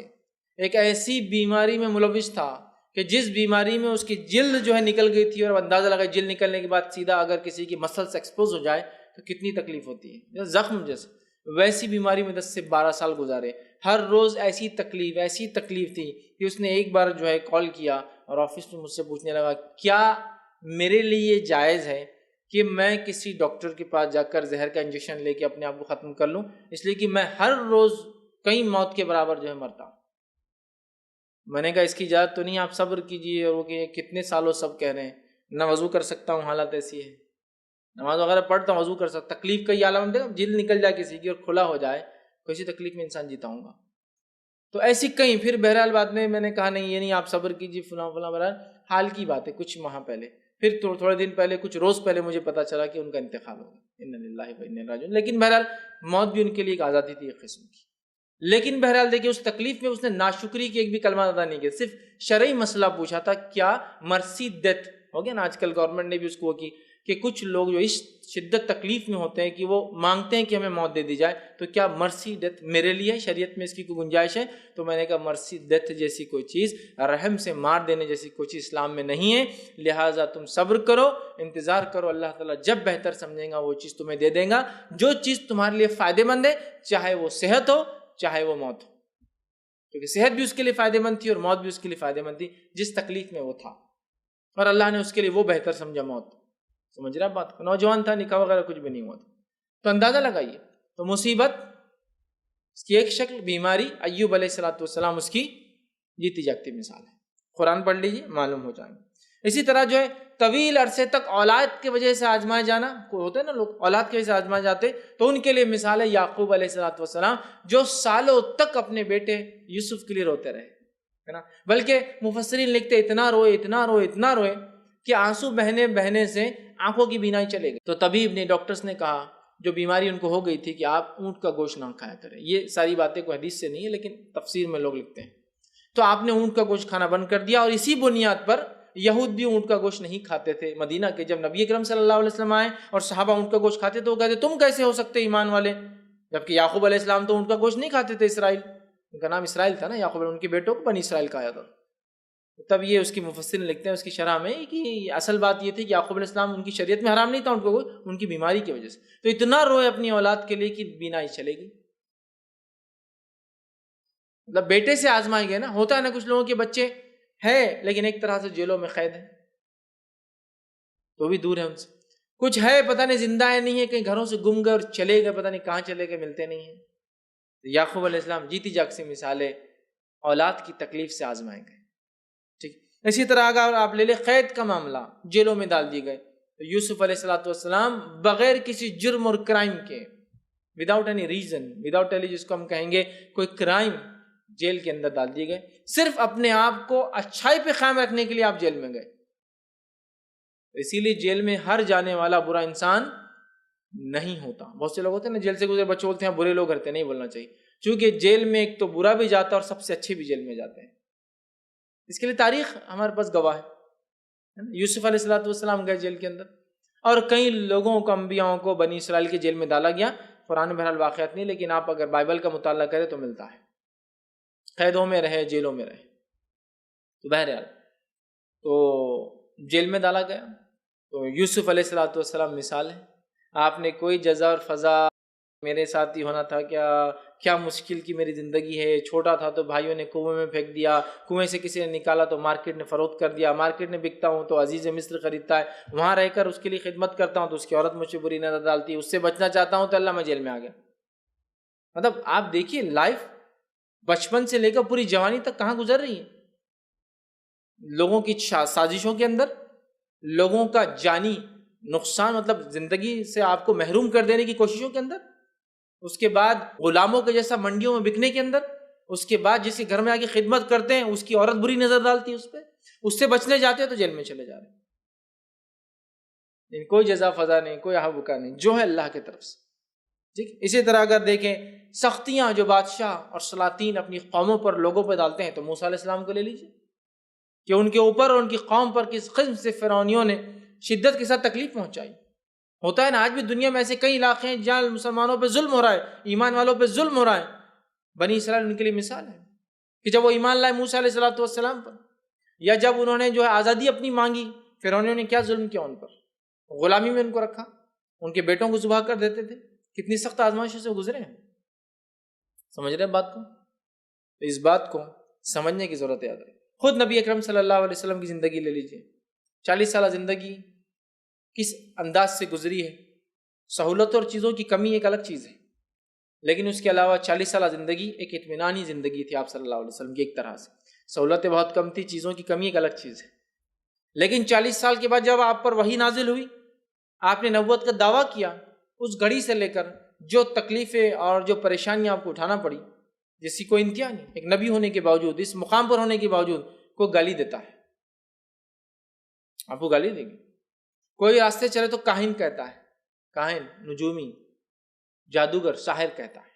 ایک ایسی بیماری میں ملوث تھا کہ جس بیماری میں اس کی جلد جو ہے نکل گئی تھی، اور اندازہ لگا جلد نکلنے کے بعد سیدھا اگر کسی کی مسلس ایکسپوز ہو جائے تو کتنی تکلیف ہوتی ہے، زخم جیسے، ویسی بیماری میں 10 سے 12 سال گزارے۔ ہر روز ایسی تکلیف تھی کہ اس نے ایک بار جو ہے کال کیا اور آفس میں مجھ سے پوچھنے لگا، کیا میرے لیے یہ جائز ہے کہ میں کسی ڈاکٹر کے پاس جا کر زہر کا انجیکشن لے کے اپنے آپ کو ختم کر لوں، اس لیے کہ میں ہر روز کئی موت کے برابر جو ہے مرتا ہوں۔ میں نے کہا اس کی اجازت تو نہیں، آپ صبر کیجئے۔ اور وہ کہ کتنے سالوں سب کہہ رہے ہیں، نہ وضو کر سکتا ہوں، حالت ایسی ہے، نماز وغیرہ پڑھتا ہوں، وضو کر سکتا، تکلیف کا یہ عالم دے، جلد نکل جائے کسی کی اور کھلا ہو جائے، کوئی سی تکلیف میں انسان جیتا ہوں گا۔ تو ایسی کئی، پھر بہرحال بعد میں نے کہا نہیں یہ نہیں، آپ صبر کیجئے، فلاں فلاں، بہرحال حال کی بات ہے کچھ ماہ پہلے، پھر تھوڑے دن پہلے، کچھ روز پہلے مجھے پتا چلا کہ ان کا انتقال ہو گیا، انا للہ و انا الیہ راجعون۔ لیکن بہرحال موت بھی ان کے لیے ایک آزادی تھی ایک قسم کی۔ لیکن بہرحال دیکھیے اس تکلیف میں اس نے ناشکری کی ایک بھی کلمہ ادا نہیں کیا، صرف شرعی مسئلہ پوچھا تھا، کیا مرسی ڈیتھ ہو گیا نا، آج کل گورنمنٹ نے بھی اس کو کی کہ کچھ لوگ جو اس شدت تکلیف میں ہوتے ہیں کہ وہ مانگتے ہیں کہ ہمیں موت دے دی جائے، تو کیا مرسی ڈیتھ میرے لیے شریعت میں اس کی کوئی گنجائش ہے؟ تو میں نے کہا مرسی ڈیتھ جیسی کوئی چیز، رحم سے مار دینے جیسی کوئی چیز اسلام میں نہیں ہے، لہٰذا تم صبر کرو، انتظار کرو، اللہ تعالیٰ جب بہتر سمجھیں گا وہ چیز تمہیں دے دیں گا، جو چیز تمہارے لیے فائدے مند ہے، چاہے وہ صحت ہو چاہے وہ موت ہو، کیونکہ صحت بھی اس کے لیے فائدے مند تھی اور موت بھی اس کے لیے فائدے مند تھی جس تکلیف میں وہ تھا، اور اللہ نے اس کے لیے وہ بہتر سمجھا موت۔ سمجھ رہا بات کو؟ نوجوان تھا، نکاح وغیرہ کچھ بھی نہیں ہوا تھا۔ تو اندازہ لگائیے، تو مصیبت اس کی ایک شکل، بیماری، ایوب علیہ السلام اس کی جیتی جاگتی مثال ہے۔ قرآن پڑھ لیجیے، معلوم ہو جائیں گے۔ اسی طرح جو ہے طویل عرصے تک اولاد کی وجہ سے آزمائے جانا، کوئی ہوتے ہیں نا لوگ اولاد کی وجہ سے آزمائے جاتے، تو ان کے لیے مثال ہے یعقوب علیہ السلام، جو سالوں تک اپنے بیٹے یوسف کے لیے روتے رہے، ہے نا، بلکہ مفسرین لکھتے اتنا روئے کہ آنسو بہنے سے آنکھوں کی بینائی چلے گئی۔ تو طبیب نے، ڈاکٹرز نے کہا، جو بیماری ان کو ہو گئی تھی، کہ آپ اونٹ کا گوشت نہ کھایا کریں۔ یہ ساری باتیں کوئی حدیث سے نہیں ہے لیکن تفسیر میں لوگ لکھتے ہیں۔ تو آپ نے اونٹ کا گوشت کھانا بند کر دیا، اور اسی بنیاد پر یہود بھی اونٹ کا گوشت نہیں کھاتے تھے مدینہ کے۔ جب نبی اکرم صلی اللہ علیہ وسلم آئے اور صحابہ اونٹ کا گوشت کھاتے تو وہ کہتے تم کیسے ہو سکتے ایمان والے، جبکہ یعقوب علیہ السلام تو اونٹ کا گوشت نہیں کھاتے تھے۔ اسرائیل، ان کا نام اسرائیل تھا نا، یعقوب ان کے بیٹوں کو بنی اسرائیل کہا جاتا۔ تب یہ اس کی مفسرین لکھتے ہیں اس کی شرح میں کہ اصل بات یہ تھی کہ یعقوب علیہ السلام ان کی شریعت میں حرام نہیں تھا ان کو، ان کی بیماری کی وجہ سے تو اتنا روئے اپنی اولاد کے لیے کہ بینائی چلے گی۔ مطلب بیٹے سے آزمائے گئے نا، ہوتا ہے نا کچھ لوگوں کے بچے ہیں لیکن ایک طرح سے جیلوں میں قید ہیں، تو بھی دور ہے ان سے۔ کچھ ہے پتہ نہیں زندہ ہے نہیں ہے، کہیں گھروں سے گم گئے اور چلے گئے، پتہ نہیں کہاں چلے گئے، ملتے نہیں ہیں۔ یعقوب علیہ السلام جیتی جاگتی مثالیں اولاد کی تکلیف سے آزمائے گئے، ٹھیک۔ اسی طرح اگر آپ لے لیں قید کا معاملہ، جیلوں میں ڈال دیے گئے، تو یوسف علیہ السلام بغیر کسی جرم اور کرائم کے، without any reason, without any جس کو ہم کہیں گے کوئی کرائم، جیل کے اندر ڈال دیے گئے، صرف اپنے آپ کو اچھائی پہ قائم رکھنے کے لیے آپ جیل میں گئے۔ اسی لیے جیل میں ہر جانے والا برا انسان نہیں ہوتا۔ بہت سے لوگ ہوتے ہیں نا جیل سے گزرے بچے بولتے ہیں برے لوگ کرتے، نہیں بولنا چاہیے، چونکہ جیل میں ایک تو برا بھی جاتا ہے اور سب سے اچھے بھی جیل میں جاتے ہیں۔ اس کے لیے تاریخ ہمارے پاس گواہ ہے۔ یوسف علیہ السلام گئے جیل کے اندر، اور کئی لوگوں کو، انبیاؤں کو بنی اسرائیل کے جیل میں ڈالا گیا۔ قرآن میں بہرحال واقعات نہیں، لیکن آپ اگر بائبل کا مطالعہ کریں تو ملتا ہے، قیدوں میں رہے، جیلوں میں رہے۔ تو بہرحال تو جیل میں ڈالا گیا، تو یوسف علیہ السلام مثال ہے۔ آپ نے کوئی جزا اور فضا، میرے ساتھ ہی ہونا تھا کیا مشکل کی میری زندگی ہے، چھوٹا تھا تو بھائیوں نے کنویں میں پھینک دیا، کنویں سے کسی نے نکالا تو مارکیٹ نے فروخت کر دیا، مارکیٹ میں بکتا ہوں تو عزیز مصر خریدتا ہے، وہاں رہ کر اس کے لیے خدمت کرتا ہوں تو اس کی عورت مجھ سے بری نظر ڈالتی ہے، اس سے بچنا چاہتا ہوں تو اللہ میں جیل میں آ گیا۔ مطلب آپ دیکھیے لائف بچپن سے لے کر پوری جوانی تک کہاں گزر رہی ہے، لوگوں کی سازشوں کے اندر، لوگوں کا جانی نقصان، مطلب زندگی سے آپ کو محروم کر دینے کی کوششوں کے اندر، اس کے بعد غلاموں کے جیسا منڈیوں میں بکنے کے اندر، اس کے بعد جس کے گھر میں آ کے خدمت کرتے ہیں اس کی عورت بری نظر ڈالتی ہے اس پہ، اس سے بچنے جاتے ہیں تو جیل میں چلے جا رہے ہیں۔ کوئی جزا فضا نہیں، کوئی آہ بکا نہیں، جو ہے اللہ کی طرف سے، ٹھیک۔ اسی طرح اگر دیکھیں سختیاں جو بادشاہ اور سلاطین اپنی قوموں پر، لوگوں پر ڈالتے ہیں، تو موسیٰ علیہ السلام کو لے لیجیے کہ ان کے اوپر اور ان کی قوم پر کس قسم سے فرعونیوں نے شدت کے ساتھ تکلیف پہنچائی۔ ہوتا ہے نا آج بھی دنیا میں ایسے کئی علاقے ہیں جہاں مسلمانوں پہ ظلم ہو رہا ہے، ایمان والوں پہ ظلم ہو رہا ہے۔ بنی اسرائیل ان کے لیے مثال ہے کہ جب وہ ایمان لائے موسیٰ علیہ السلام پر، یا جب انہوں نے جو ہے آزادی اپنی مانگی، فرعونیوں نے کیا ظلم کیا ان پر، غلامی میں ان کو رکھا، ان کے بیٹوں کو ذبح کر دیتے تھے، کتنی سخت آزمائشوں سے گزرے ہیں۔ سمجھ رہے ہیں بات کو؟ تو اس بات کو سمجھنے کی ضرورت ہے۔ یاد رہے خود نبی اکرم صلی اللہ علیہ وسلم کی زندگی لے لیجیے، 40 سالہ زندگی کس انداز سے گزری ہے۔ سہولت اور چیزوں کی کمی ایک الگ چیز ہے، لیکن اس کے علاوہ 40 سالہ زندگی ایک اطمینانی زندگی تھی آپ صلی اللہ علیہ وسلم کی۔ ایک طرح سے سہولتیں بہت کم تھی، چیزوں کی کمی ایک الگ چیز ہے، لیکن 40 سال کے بعد جب آپ پر وحی نازل ہوئی، آپ نے نبوت کا دعویٰ کیا، اس گھڑی سے لے کر جو تکلیفیں اور جو پریشانیاں آپ کو اٹھانا پڑی، جس کی کوئی انتہا نہیں، ایک نبی ہونے کے باوجود، اس مقام پر ہونے کے باوجود کوئی گالی دیتا ہے، آپ کو گالی دیں گے۔ کوئی راستے چلے تو کاہن کہتا ہے، کاہن، نجومی، جادوگر، ساحر کہتا ہے۔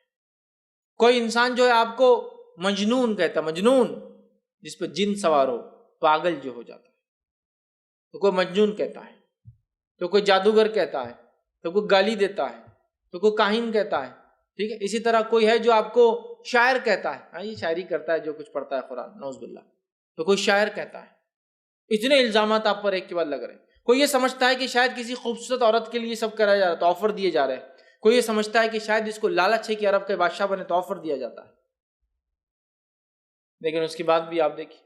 کوئی انسان جو ہے آپ کو مجنون کہتا ہے، مجنون جس پہ جن سوار ہو، پاگل جو ہو جاتا ہے، تو کوئی مجنون کہتا ہے، تو کوئی جادوگر کہتا ہے، تو کوئی گالی دیتا ہے، تو کوئی کاہن کہتا ہے، ٹھیک ہے۔ اسی طرح کوئی ہے جو آپ کو شاعر کہتا ہے، ہاں یہ شاعری کرتا ہے جو کچھ پڑھتا ہے قرآن، نعوذ باللہ، تو کوئی شاعر کہتا ہے۔ اتنے الزامات آپ پر ایک کے بعد لگ رہے ہیں۔ کوئی یہ سمجھتا ہے کہ شاید کسی خوبصورت عورت کے لیے سب کرایا جا رہا ہے تو آفر دیے جا رہے ہیں۔ کوئی یہ سمجھتا ہے کہ شاید اس کو لالچ ہے کہ عرب کے بادشاہ بنے تو آفر دیا جاتا ہے، لیکن اس کے بعد بھی آپ دیکھیں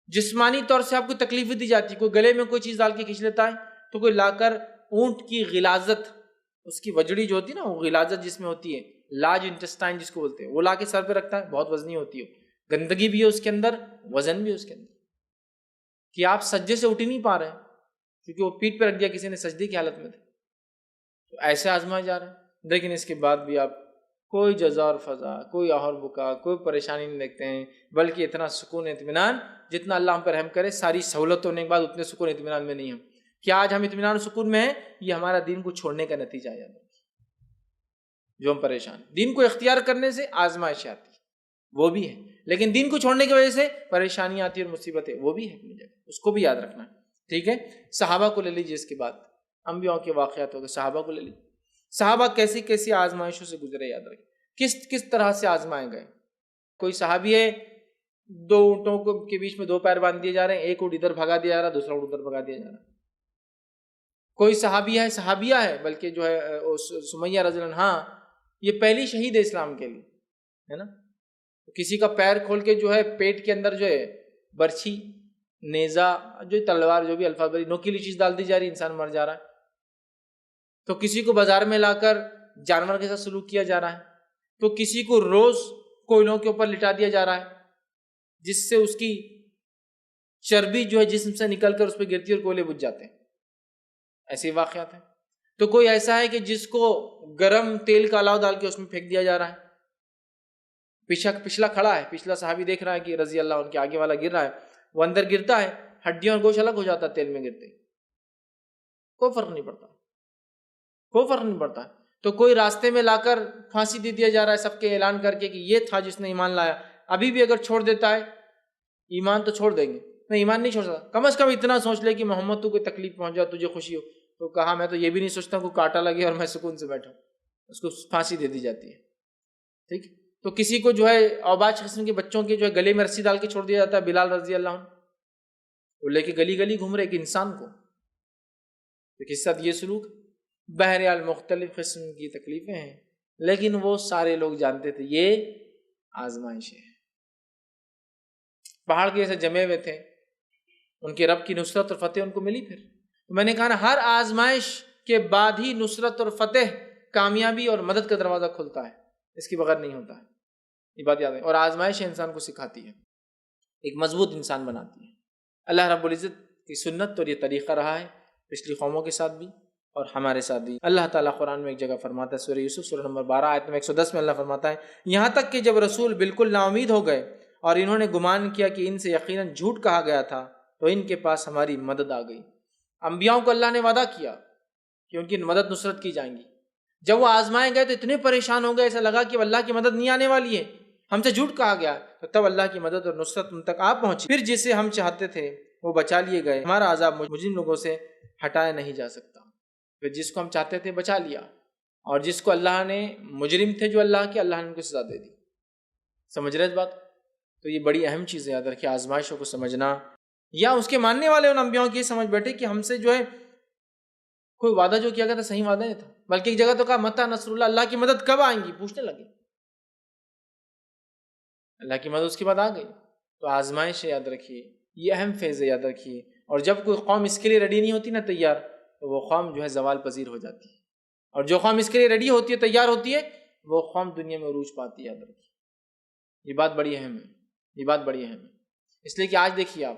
جسمانی طور سے آپ کو تکلیف دی جاتی ہے۔ کوئی گلے میں کوئی چیز ڈال کے کھینچ لیتا ہے، تو کوئی لا کر اونٹ کی غلاظت، اس کی وجڑی جو ہوتی ہے نا، وہ غلاظت جس میں ہوتی ہے، لارج انٹسٹائن جس کو بولتے ہیں، وہ لا کے سر پہ رکھتا ہے، بہت وزنی ہوتی ہے، گندگی بھی ہے اس کے اندر، وزن بھی ہے اس کے اندر، کہ آپ سجدے سے اٹھ ہی نہیں پا رہے ہیں کیونکہ وہ پیٹھ پہ رکھ دیا کسی نے، سجدے کی حالت میں تھے، تو ایسے آزمائے جا رہے ہیں۔ لیکن اس کے بعد بھی آپ کوئی جزا اور فضا، کوئی آہ اور بکا، کوئی پریشانی نہیں دیکھتے ہیں، بلکہ اتنا سکون اطمینان جتنا اللہ ہم پر رحم کرے، ساری سہولت ہونے کے بعد اتنے سکون اطمینان میں نہیں ہم۔ کیا آج ہم اطمینان و سکون میں ہیں؟ یہ ہمارا دین کو چھوڑنے کا نتیجہ ہے، جو ہم پریشان ہیں۔ دین کو اختیار کرنے سے آزمائش آتی ہے، وہ بھی ہے، لیکن دین کو چھوڑنے کی وجہ سے پریشانیاں آتی ہیں اور مصیبتیں، وہ بھی ہے اپنی جگہ، اس کو بھی یاد رکھنا ہے، ٹھیک ہے۔ صحابہ کو لے لیجیے، اس کے بعد انبیاء کے واقعات ہو گئے، صحابہ کو لے لیجیے۔ صحابہ کیسی کیسی آزمائشوں سے گزرے، یاد رکھیں کس طرح سے آزمائے گئے۔ کوئی صحابی ہے، 2 اونٹوں کے بیچ میں 2 پیر باندھ دیے جا رہے ہیں، ایک اونٹ ادھر بھگا دیا جا رہا ہے، دوسرا اونٹ ادھر بھگا دیا جا رہا ہے۔ کوئی صحابی ہے، صحابیہ ہے، بلکہ جو ہے سمیہ رضی اللہ عنہا، یہ پہلی شہید ہے اسلام کے لیے، ہے نا۔ کسی کا پیر کھول کے جو ہے پیٹ کے اندر جو ہے برچھی، نیزہ، جو تلوار، جو بھی الفاظ بری نوکیلی چیز ڈال دی جا رہی، انسان مر جا رہا ہے۔ تو کسی کو بازار میں لا کر جانور کے ساتھ سلوک کیا جا رہا ہے، تو کسی کو روز کوئلوں کے اوپر لٹا دیا جا رہا ہے جس سے اس کی چربی جو ہے جسم سے نکل کر اس پہ گرتی ہے اور کوئلے بجھ جاتے ہیں. ایسے واقعات ہیں. تو کوئی ایسا ہے کہ جس کو گرم تیل کا الاؤ ڈال کے اس میں پھینک دیا جا رہا ہے. پچھلا کھڑا ہے، پچھلا صحابی دیکھ رہا ہے کہ رضی اللہ عنہ کے آگے والا گر رہا ہے، وہ اندر گرتا ہے، ہڈیاں اور گوشت الگ ہو جاتا ہے تیل میں گرتے، کوئی فرق نہیں پڑتا، کوئی فرق نہیں پڑتا. تو کوئی راستے میں لا کر پھانسی دے دیا جا رہا ہے سب کے اعلان کر کے کہ یہ تھا جس نے ایمان لایا. ابھی بھی اگر چھوڑ دیتا ہے ایمان تو چھوڑ دیں گے، نہیں ایمان نہیں چھوڑ سکتا. کم از کم اتنا سوچ لے کہ محمد تو کوئی تکلیف پہنچ جائے تجھے خوشی ہو. تو کہا میں تو یہ بھی نہیں سوچتا کوئی کانٹا لگے اور میں سکون سے بیٹھا. اس کو پھانسی دے دی جاتی ہے. ٹھیک. تو کسی کو جو ہے اوباش قسم کے بچوں کے جو ہے گلے میں رسی ڈال کے چھوڑ دیا جاتا ہے. بلال رضی اللہ عنہ وہ لے کے گلی گلی گھوم رہے ایک انسان کو، تو کس ساتھ یہ سلوک. بہرحال مختلف قسم کی تکلیفیں ہیں، لیکن وہ سارے لوگ جانتے تھے یہ آزمائش ہے. پہاڑ کے جیسے جمے ہوئے تھے، ان کے رب کی نصرت اور فتح ان کو ملی. پھر میں نے کہا نا ہر آزمائش کے بعد ہی نصرت اور فتح، کامیابی اور مدد کا دروازہ کھلتا ہے، اس کے بغیر نہیں ہوتا ہے. یہ بات یاد ہے. اور آزمائش انسان کو سکھاتی ہے، ایک مضبوط انسان بناتی ہے. اللہ رب العزت کی سنت اور یہ طریقہ رہا ہے پچھلی قوموں کے ساتھ بھی اور ہمارے ساتھ بھی. اللہ تعالیٰ قرآن میں ایک جگہ فرماتا ہے، سورہ یوسف سورہ نمبر 12 آیت نمبر 110 میں اللہ فرماتا ہے، یہاں تک کہ جب رسول بالکل نا امید ہو گئے اور انہوں نے گمان کیا کہ ان سے یقیناً جھوٹ کہا گیا تھا، تو ان کے پاس ہماری مدد آ گئی. انبیاؤں کو اللہ نے وعدہ کیا کہ ان کی مدد نصرت کی جائیں گی. جب وہ آزمائے گئے تو اتنے پریشان ہو گئے، ایسا لگا کہ اللہ کی مدد نہیں آنے والی ہے، ہم سے جھوٹ کہا گیا. تو تب اللہ کی مدد اور نصرت ان تک آ پہنچی. پھر جسے ہم چاہتے تھے وہ بچا لیے گئے. ہمارا عذاب مجرم لوگوں سے ہٹایا نہیں جا سکتا. پھر جس کو ہم چاہتے تھے بچا لیا، اور جس کو اللہ نے مجرم تھے جو اللہ کے، اللہ نے ان کو سزا دے دی. سمجھ رہے اس بات؟ تو یہ بڑی اہم چیز ہے، یاد رکھیں آزمائشوں کو سمجھنا. یا اس کے ماننے والے ان انبیاؤں کی سمجھ بیٹھے کہ ہم سے جو ہے کوئی وعدہ جو کیا گیا تھا صحیح وعدہ نہیں تھا، بلکہ ایک جگہ تو کہا متی نصر اللہ، اللہ کی مدد کب آئیں گی پوچھنے لگے. اللہ کی مدد اس کے بعد آ گئی. تو آزمائش ہے، یاد رکھیے یہ اہم فیز ہے، یاد رکھیے. اور جب کوئی قوم اس کے لیے ریڈی نہیں ہوتی نا، تیار، تو وہ قوم جو ہے زوال پذیر ہو جاتی ہے. اور جو قوم اس کے لیے ریڈی ہوتی ہے، تیار ہوتی ہے، وہ قوم دنیا میں عروج پاتی ہے. یاد رکھیے یہ بات بڑی اہم ہے، یہ بات بڑی اہم ہے. اس لیے کہ آج دیکھیے آپ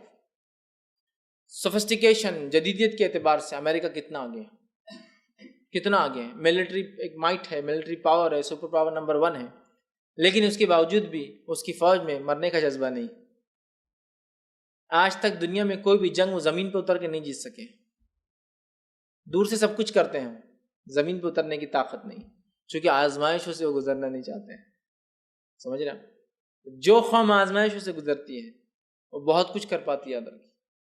سوفسٹیکیشن، جدیدیت کے اعتبار سے امریکہ کتنا آگے ہے، کتنا آگے ہے. ملٹری ایک مائٹ ہے، ملٹری پاور ہے، سپر پاور نمبر 1 ہے، لیکن اس کے باوجود بھی اس کی فوج میں مرنے کا جذبہ نہیں. آج تک دنیا میں کوئی بھی جنگ وہ زمین پہ اتر کے نہیں جیت سکے. دور سے سب کچھ کرتے ہیں، زمین پہ اترنے کی طاقت نہیں، چونکہ آزمائشوں سے وہ گزرنا نہیں چاہتے ہیں. سمجھ رہے ہیں؟ جو قوم آزمائشوں سے گزرتی ہے وہ بہت کچھ کر پاتی ہے، یاد رکھیں.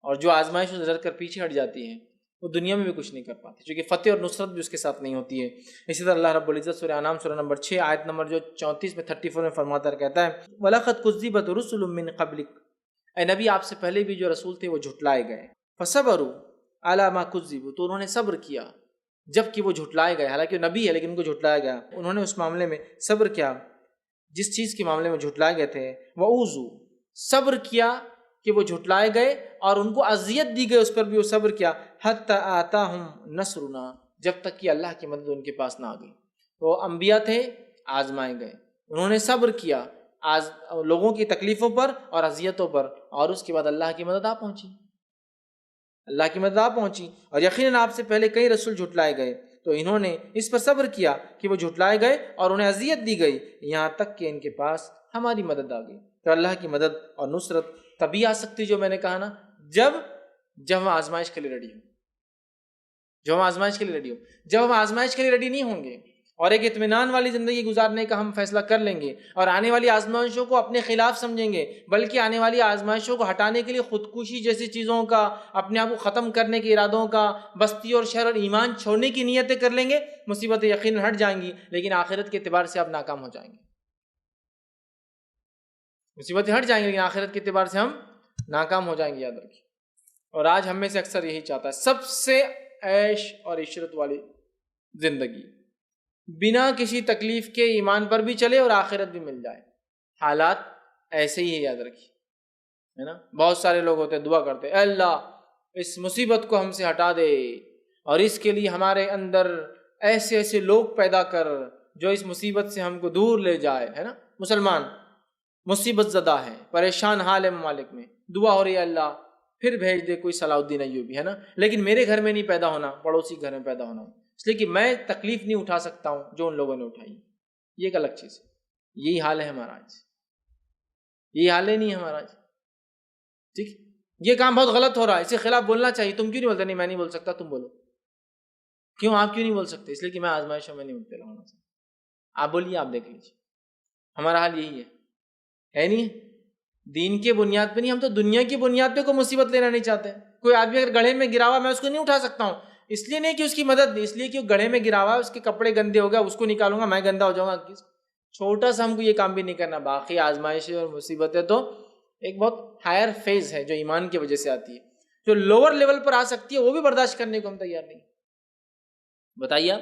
اور جو آزمائشوں سے گزر کر پیچھے ہٹ جاتی ہے وہ دنیا میں بھی کچھ نہیں کر پاتی، چونکہ فتح اور نصرت بھی اس کے ساتھ نہیں ہوتی ہے. اسی طرح اللہ رب العزت سورہ انعام سورہ نمبر 6 آیت نمبر جو 34 میں 34 میں فرماتا ہے، کہتا ہے وَلَقَدْ كُذِّبَتْ رُسُلٌ مِّن قَبْلِكَ، اے نبی آپ سے پہلے بھی جو رسول تھے وہ جھٹلائے گئے. فَصَبَرُوا عَلَىٰ مَا كُذِّبُوا، تو انہوں نے صبر کیا جب کہ وہ جھٹلائے گئے. حالانکہ وہ نبی ہے لیکن ان کو جھٹلایا گیا، انہوں نے اس معاملے میں صبر کیا جس چیز کے معاملے میں جھٹلائے گئے تھے. وَأُوذُوا، صبر کیا کہ وہ جھٹلائے گئے اور ان کو اذیت دی گئی، اس پر بھی وہ صبر کیا. حتی آتاہم نصرنا، جب تک کہ اللہ کی مدد ان کے پاس نہ آ گئی. وہ انبیاء تھے، آزمائے گئے، انہوں نے صبر کیا لوگوں کی تکلیفوں پر اور اذیتوں پر، اور اس کے بعد اللہ کی مدد آ پہنچی، اللہ کی مدد آ پہنچی. اور یقیناً آپ سے پہلے کئی رسول جھٹلائے گئے، تو انہوں نے اس پر صبر کیا کہ وہ جھٹلائے گئے اور انہیں اذیت دی گئی، یہاں تک کہ ان کے پاس ہماری مدد آ گئی. تو اللہ کی مدد اور نصرت تبھی آ سکتی جو میں نے کہا نا، جب ہم آزمائش کے لیے ریڈی ہوں، جب ہم آزمائش کے لیے ریڈی ہوں. جب ہم آزمائش کے لیے ریڈی نہیں ہوں گے اور ایک اطمینان والی زندگی گزارنے کا ہم فیصلہ کر لیں گے اور آنے والی آزمائشوں کو اپنے خلاف سمجھیں گے، بلکہ آنے والی آزمائشوں کو ہٹانے کے لیے خودکشی جیسی چیزوں کا، اپنے آپ کو ختم کرنے کے ارادوں کا، بستی اور شہر اور ایمان چھوڑنے کی نیتیں کر لیں گے، مصیبتیں یقیناً ہٹ جائیں گی، لیکن آخرت کے اعتبار سے آپ ناکام ہو جائیں گے. مصیبتیں ہٹ جائیں گی لیکن آخرت کے اعتبار سے ہم ناکام ہو جائیں گے، یاد رکھیے. اور آج ہم میں سے اکثر یہی چاہتا ہے، سب سے عیش اور عشرت والی زندگی، بنا کسی تکلیف کے ایمان پر بھی چلے اور آخرت بھی مل جائے. حالات ایسے ہی ہے، یاد رکھیے، ہے نا. بہت سارے لوگ ہوتے ہیں دعا کرتے ہیں، اے اللہ اس مصیبت کو ہم سے ہٹا دے اور اس کے لیے ہمارے اندر ایسے ایسے لوگ پیدا کر جو اس مصیبت سے ہم کو دور لے جائے، ہے نا۔ مسلمان مصیبت زدہ ہے، پریشان حال ہے ممالک میں، دعا ہو رہی ہے اللہ پھر بھیج دے کوئی صلاح الدین ایوبی، ہے نا، لیکن میرے گھر میں نہیں پیدا ہونا، پڑوسی گھر میں پیدا ہونا، اس لیے کہ میں تکلیف نہیں اٹھا سکتا ہوں جو ان لوگوں نے اٹھائی۔ یہ ایک الگ چیز ہے۔ یہی حال ہے ہمارا آج، یہی حال ہے نہیں ہمارا آج، ٹھیک۔ یہ کام بہت غلط ہو رہا ہے، اس کے خلاف بولنا چاہیے۔ تم کیوں نہیں بولتے؟ نہیں میں نہیں بول سکتا، تم بولو۔ کیوں آپ کیوں نہیں بول سکتے؟ اس لیے کہ میں آزمائشوں میں نہیں مبتلا ہونا چاہتا۔ آپ بولیے، آپ دیکھ لیجیے، ہمارا حال یہی ہے نہیں؟ دین کے بنیاد پہ نہیں، ہم تو دنیا کی بنیاد پہ کوئی مصیبت لینا نہیں چاہتے۔ کوئی آدمی اگر گڑھے میں گرا ہوا، میں اس کو نہیں اٹھا سکتا ہوں، اس لیے نہیں کہ اس کی مدد نہیں، اس لیے کہ وہ گڑھے میں گرا ہوا، اس کے کپڑے گندے ہو گئے، اس کو نکالوں گا، میں گندا ہو جاؤں گا۔ چھوٹا سا ہم کو یہ کام بھی نہیں کرنا۔ باقی آزمائشیں اور مصیبتیں تو ایک بہت ہائر فیز ہے جو ایمان کی وجہ سے آتی ہے، جو لوور لیول پر آ سکتی ہے وہ بھی برداشت کرنے کو ہم تیار نہیں۔ بتائیے آپ،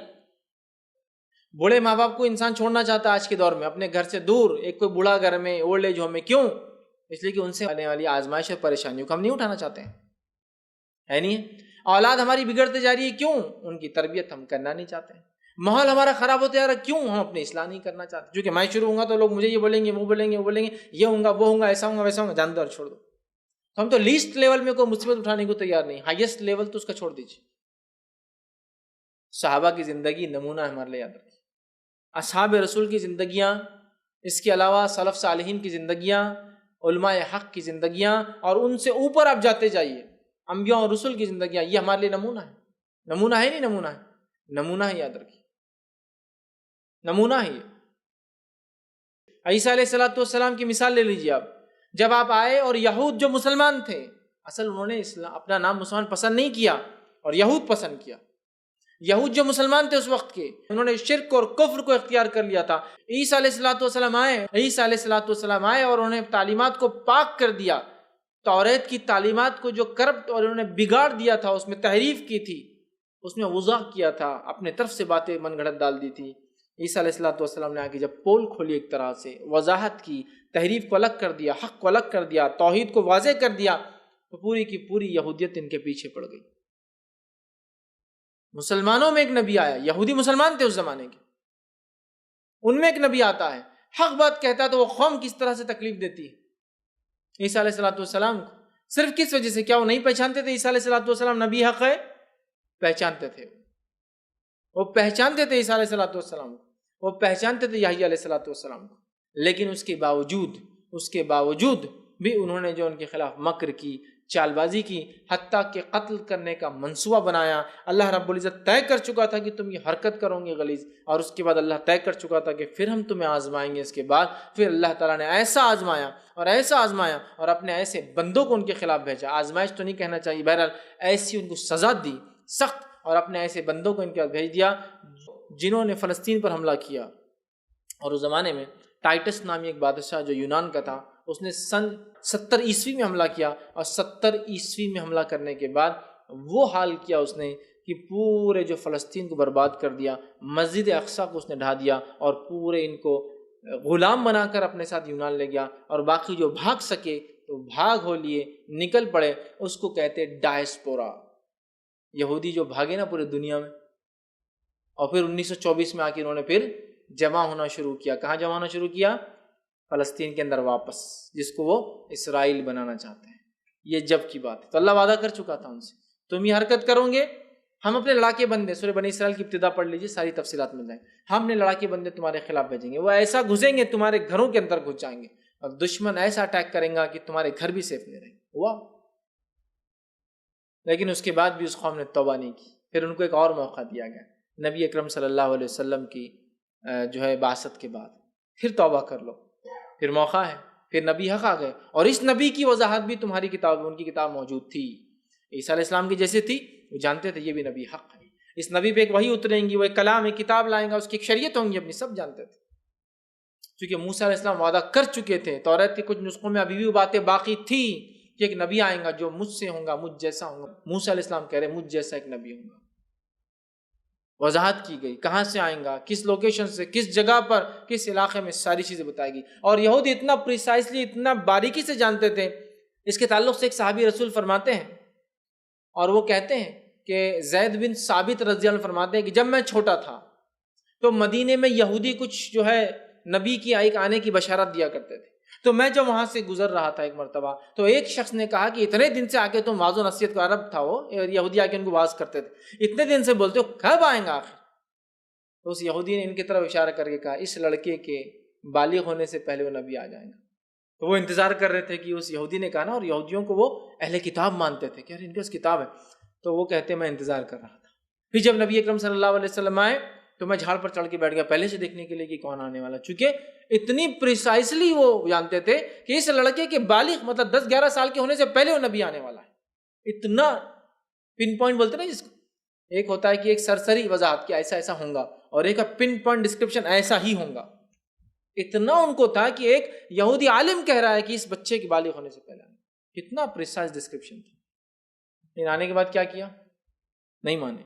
بوڑھے ماں باپ کو انسان چھوڑنا چاہتا ہے آج کے دور میں، اپنے گھر سے دور، ایک کوئی بوڑھا گھر میں، اولڈ ایج ہوم میں، کیوں؟ اس لیے کہ ان سے آنے والی آزمائش اور پریشانیوں کو ہم نہیں اٹھانا چاہتے ہیں، ہے نہیں؟ اولاد ہماری بگڑتے جا رہی ہے، کیوں؟ ان کی تربیت ہم کرنا نہیں چاہتے ہیں۔ ماحول ہمارا خراب ہوتا جا رہا ہے، کیوں؟ ہم اپنی اصلاح نہیں کرنا چاہتے، کیونکہ میں شروع ہوں گا تو لوگ مجھے یہ بولیں گے، وہ بولیں گے، وہ بولیں گے، یہ ہوں گا، وہ ہوں گا، ایسا ہوں گا، ویسا ہوں گا، جان دو اور چھوڑ دو۔ تو ہم تو لیسٹ لیول میں کوئی مصیبت اٹھانے کو تیار نہیں، ہائیسٹ لیول تو اس کا چھوڑ دیجیے۔ صحابہ کی زندگی نمونہ ہمارے لیے یاد رکھیے، اصحاب رسول کی زندگیاں، اس کے علاوہ سلف صالحین کی زندگیاں، علماء حق کی زندگیاں، اور ان سے اوپر آپ جاتے جائیے، انبیاء اور رسول کی زندگیاں، یہ ہمارے لیے نمونہ ہے۔ نمونہ ہے نہیں؟ نمونہ ہے، نمونہ ہے، یاد رکھیے، نمونہ ہے یہ۔ عیسیٰ علیہ السلام کی مثال لے لیجیے آپ، جب آپ آئے اور یہود جو مسلمان تھے، اصل انہوں نے اپنا نام مسلمان پسند نہیں کیا اور یہود پسند کیا۔ یہود جو مسلمان تھے اس وقت کے، انہوں نے شرک اور کفر کو اختیار کر لیا تھا۔ عیسیٰ علیہ السلام آئے اور انہوں نے تعلیمات کو پاک کر دیا، توریت کی تعلیمات کو جو کرپٹ اور انہوں نے بگاڑ دیا تھا، اس میں تحریف کی تھی، اس میں وضاح کیا تھا، اپنے طرف سے باتیں من گھڑت ڈال دی تھی۔ عیسیٰ علیہ السلام نے آ کے جب پول کھولی، ایک طرح سے وضاحت کی، تحریف کو الگ کر دیا، حق کو الگ کر دیا، توحید کو واضح کر دیا، تو پوری کی پوری یہودیت ان کے پیچھے پڑ گئی۔ مسلمانوں میں ایک نبی آیا، یہودی مسلمان تھے اس زمانے کے، ان میں ایک نبی آتا ہے، حق بات کہتا ہے، تو وہ قوم کس طرح سے تکلیف دیتی ہے عیسیٰ علیہ السلام کو، صرف کس وجہ سے؟ کیا وہ نہیں پہچانتے تھے عیسیٰ علیہ السلام نبی حق ہے؟ پہچانتے تھے، وہ پہچانتے تھے عیسیٰ علیہ السلام کو، وہ پہچانتے تھے یحییٰ علیہ السلام کو، لیکن اس کے باوجود بھی انہوں نے جو ان کے خلاف مکر کی، چال بازی کی، حتیٰ کہ قتل کرنے کا منصوبہ بنایا۔ اللہ رب العزت طے کر چکا تھا کہ تم یہ حرکت کرو گے غلیظ، اور اس کے بعد اللہ طے کر چکا تھا کہ پھر ہم تمہیں آزمائیں گے۔ اس کے بعد پھر اللہ تعالیٰ نے ایسا آزمایا اور اپنے ایسے بندوں کو ان کے خلاف بھیجا، آزمائش تو نہیں کہنا چاہیے، بہرحال ایسی ان کو سزا دی سخت، اور اپنے ایسے بندوں کو ان کے پاس بھیج دیا جنہوں نے فلسطین پر حملہ کیا۔ اور اس زمانے میں ٹائٹس نامی ایک بادشاہ جو یونان کا تھا، اس نے سن 70 عیسوی میں حملہ کیا، اور 70 عیسوی میں حملہ کرنے کے بعد وہ حال کیا اس نے کہ پورے جو فلسطین کو برباد کر دیا، مسجد اقصیٰ کو اس نے ڈھا دیا، اور پورے ان کو غلام بنا کر اپنے ساتھ یونان لے گیا، اور باقی جو بھاگ سکے تو بھاگ ہو لیے، نکل پڑے۔ اس کو کہتے ڈائسپورا، یہودی جو بھاگے نا پورے دنیا میں، اور پھر 1924 میں آ کے انہوں نے پھر جمع ہونا شروع کیا۔ کہاں جمع ہونا شروع کیا؟ فلسطین کے اندر واپس، جس کو وہ اسرائیل بنانا چاہتے ہیں۔ یہ جب کی بات ہے، تو اللہ وعدہ کر چکا تھا ان سے، تم یہ حرکت کرو گے، ہم اپنے لڑاکے بندے، سورہ بنی اسرائیل کی ابتدا پڑھ لیجیے، ساری تفصیلات مل جائیں، ہم نے لڑاکے بندے تمہارے خلاف بھیجیں گے، وہ ایسا گھسیں گے تمہارے گھروں کے اندر گھس جائیں گے، اور دشمن ایسا اٹیک کریں گا کہ تمہارے گھر بھی سیف نہیں رہیں گے۔ ہوا، لیکن اس کے بعد بھی اس قوم نے توبہ نہیں کی۔ پھر ان کو ایک اور موقع دیا گیا نبی اکرم صلی اللہ علیہ وسلم کی جو ہے بعثت کے بعد، پھر توبہ کر لو، پھر موقع ہے، پھر نبی حق آ گئے، اور اس نبی کی وضاحت بھی تمہاری کتاب، ان کی کتاب موجود تھی۔ عیسیٰ علیہ السلام کی جیسے تھی، وہ جانتے تھے یہ بھی نبی حق ہے، اس نبی پہ ایک وحی اتریں گی، وہ ایک کلام، ایک کتاب لائیں گا، اس کی ایک شریعت ہوں گی اپنی، سب جانتے تھے، کیونکہ موسیٰ علیہ السلام وعدہ کر چکے تھے۔ توریت کے کچھ نسخوں میں ابھی بھی وہ باتیں باقی تھی کہ ایک نبی آئیں گا جو مجھ سے ہوں گا، مجھ جیسا ہوں گا۔ موسیٰ علیہ السلام کہہ رہے مجھ جیسا ایک نبی ہوں گا۔ وضاحت کی گئی کہاں سے آئیں گا، کس لوکیشن سے، کس جگہ پر، کس علاقے میں، ساری چیزیں بتائی گئی۔ اور یہود اتنا پریسائسلی، اتنا باریکی سے جانتے تھے۔ اس کے تعلق سے ایک صحابی رسول فرماتے ہیں، اور وہ کہتے ہیں کہ زید بن ثابت رضی اللہ عنہ فرماتے ہیں کہ جب میں چھوٹا تھا تو مدینے میں یہودی کچھ جو ہے نبی کی ایک آنے کی بشارت دیا کرتے تھے، تو میں جب وہاں سے گزر رہا تھا ایک مرتبہ تو ایک شخص نے کہا کہ اتنے دن سے آ کے تم واضح نصیحت کو، عرب تھا وہ، یہودی آ کے ان کو واز کرتے تھے، اتنے دن سے بولتے ہو کب آئیں گا آخر؟ تو اس یہودی نے ان کی طرف اشارہ کر کے کہا اس لڑکے کے بالغ ہونے سے پہلے وہ نبی آ جائیں گا۔ تو وہ انتظار کر رہے تھے کہ اس یہودی نے کہا نا، اور یہودیوں کو وہ اہل کتاب مانتے تھے کہ یار ان کے پاس کتاب ہے، تو وہ کہتے میں انتظار کر رہا تھا۔ پھر جب نبی اکرم صلی اللہ علیہ وسلم آئے تو میں جھاڑ پر چڑھ کے بیٹھ گیا پہلے سے دیکھنے کے لیے کہ کون آنے والا، چونکہ اتنی پریسائسلی وہ جانتے تھے کہ اس لڑکے کے بالغ مطلب 10-11 سال کے ہونے سے پہلے وہ نبی آنے والا ہے۔ اتنا پن پوائنٹ بولتے نا جس کو، ایک ہوتا ہے کہ ایک سرسری وضاحت کہ ایسا ایسا ہوگا، اور ایک پن پوائنٹ ڈسکرپشن ایسا ہی ہوگا۔ اتنا ان کو تھا کہ ایک یہودی عالم کہہ رہا ہے کہ اس بچے کے بالغ ہونے سے پہلے آنے، کتنا پریسائز ڈسکرپشن تھا۔ لیکن آنے کے بعد کیا کیا؟ نہیں مانے،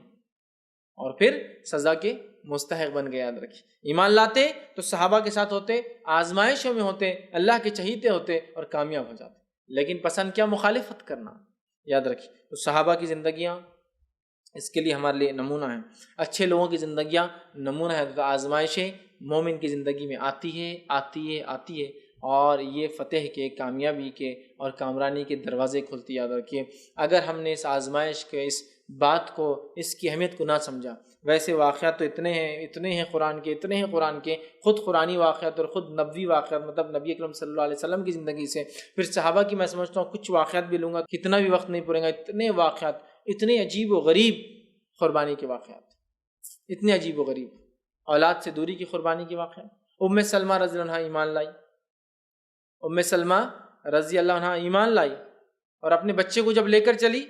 اور پھر سزا کے مستحق بن گئے۔ یاد رکھیے، ایمان لاتے تو صحابہ کے ساتھ ہوتے، آزمائشوں میں ہوتے، اللہ کے چہیتے ہوتے اور کامیاب ہو جاتے، لیکن پسند کیا؟ مخالفت کرنا۔ یاد رکھیے، تو صحابہ کی زندگیاں اس کے لیے ہمارے لیے نمونہ ہیں، اچھے لوگوں کی زندگیاں نمونہ ہے۔ تو آزمائشیں مومن کی زندگی میں آتی ہے، اور یہ فتح کے، کامیابی کے اور کامرانی کے دروازے کھلتی۔ یاد رکھیے، اگر ہم نے اس آزمائش کے، اس بات کو، اس کی اہمیت کو نہ سمجھا، ویسے واقعات تو اتنے ہیں قرآن کے، خود قرآنی واقعات اور خود نبوی واقعات، مطلب نبی اکرم صلی اللہ علیہ وسلم کی زندگی سے، پھر صحابہ کی میں سمجھتا ہوں کچھ واقعات بھی لوں گا، کتنا بھی وقت نہیں پڑے گا، اتنے واقعات، اتنے عجیب و غریب قربانی کے واقعات، اتنے عجیب و غریب، اولاد سے دوری کی قربانی کے واقعات۔ ام سلمہ رضی اللہ عنہ ایمان لائی، اور اپنے بچے کو جب لے کر چلی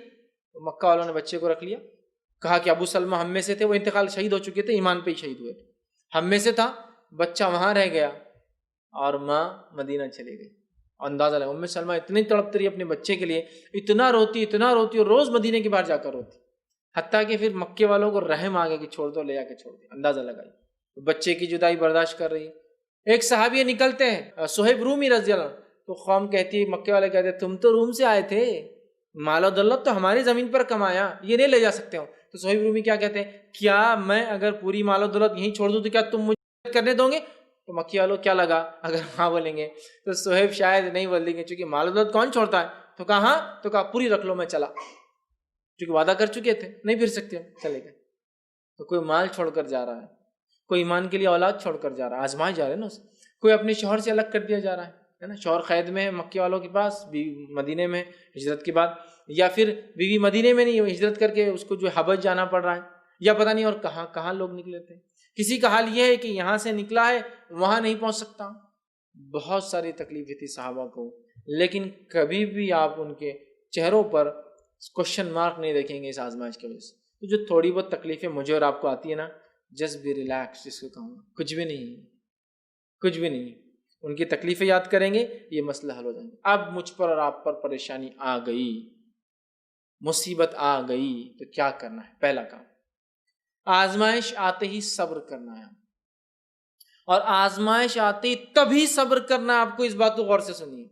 تو مکہ والوں نے بچے کو رکھ لیا، کہا کہ ابو سلمہ ہم میں سے تھے، وہ انتقال شہید ہو چکے تھے، ایمان پہ ہی شہید ہوئے تھے، ہم میں سے تھا، بچہ وہاں رہ گیا اور ماں مدینہ چلی گئی۔ اندازہ لگا، ام سلمہ اتنی تڑپتی رہی اپنے بچے کے لیے، اتنا روتی اور روز مدینے کے باہر جا کر روتی، حتیٰ کہ پھر مکے والوں کو رحم آ گیا کہ چھوڑ دو، لے جا کے چھوڑ دیا۔ اندازہ لگائی، بچے کی جدائی برداشت کر رہی۔ ایک صحابی نکلتے ہیں صہیب رومی رضی اللہ عنہ، تو قوم کہتی ہے، مکے والے کہتے ہیں تم تو روم سے آئے تھے، مال و دولت تو ہماری زمین پر کمایا، یہ نہیں لے جا سکتے ہو۔ تو صہیب رومی کیا کہتے ہیں، کیا میں اگر پوری مال و دولت یہیں چھوڑ دوں تو کیا تم مجھے کرنے دو گے؟ تو مکی والوں کیا لگا اگر ہاں بولیں گے تو صہیب شاید نہیں بولیں گے، چونکہ مال و دولت کون چھوڑتا ہے؟ تو کہا ہاں، تو کہا پوری رکھ لو، میں چلا، چونکہ وعدہ کر چکے تھے نہیں پھر سکتے، چلے گئے۔ تو کوئی مال چھوڑ کر جا رہا ہے، کوئی ایمان کے لیے اولاد چھوڑ کر جا رہا ہے، آزمائے جا رہے ہیں نا، کوئی اپنے شوہر سے الگ کر دیا جا رہا ہے نا، شوہر قید میں ہے مکے والوں کے پاس، بیوی مدینے میں ہجرت کے بعد، یا پھر بیوی مدینے میں نہیں، ہجرت کر کے اس کو جو حبش جانا پڑ رہا ہے، یا پتہ نہیں اور کہاں کہاں لوگ نکلے تھے۔ کسی کا حال یہ ہے کہ یہاں سے نکلا ہے وہاں نہیں پہنچ سکتا، بہت ساری تکلیفیں تھی صحابہ کو، لیکن کبھی بھی آپ ان کے چہروں پر کوشچن مارک نہیں دیکھیں گے اس آزمائش کی وجہ سے۔ تو جو تھوڑی بہت تکلیفیں مجھے اور آپ کو آتی ہے نا، جسٹ بی ریلیکس، جس کو کہوں گا، کچھ بھی نہیں، ان کی تکلیفیں یاد کریں گے، یہ مسئلہ حل ہو جائیں گے۔ اب مجھ پر اور آپ پر پریشانی آ گئی، مصیبت آ گئی، تو کیا کرنا ہے؟ پہلا کام، آزمائش آتے ہی صبر کرنا ہے، اور آزمائش آتے ہی تبھی صبر کرنا ہے۔ آپ کو اس بات کو غور سے سنیے،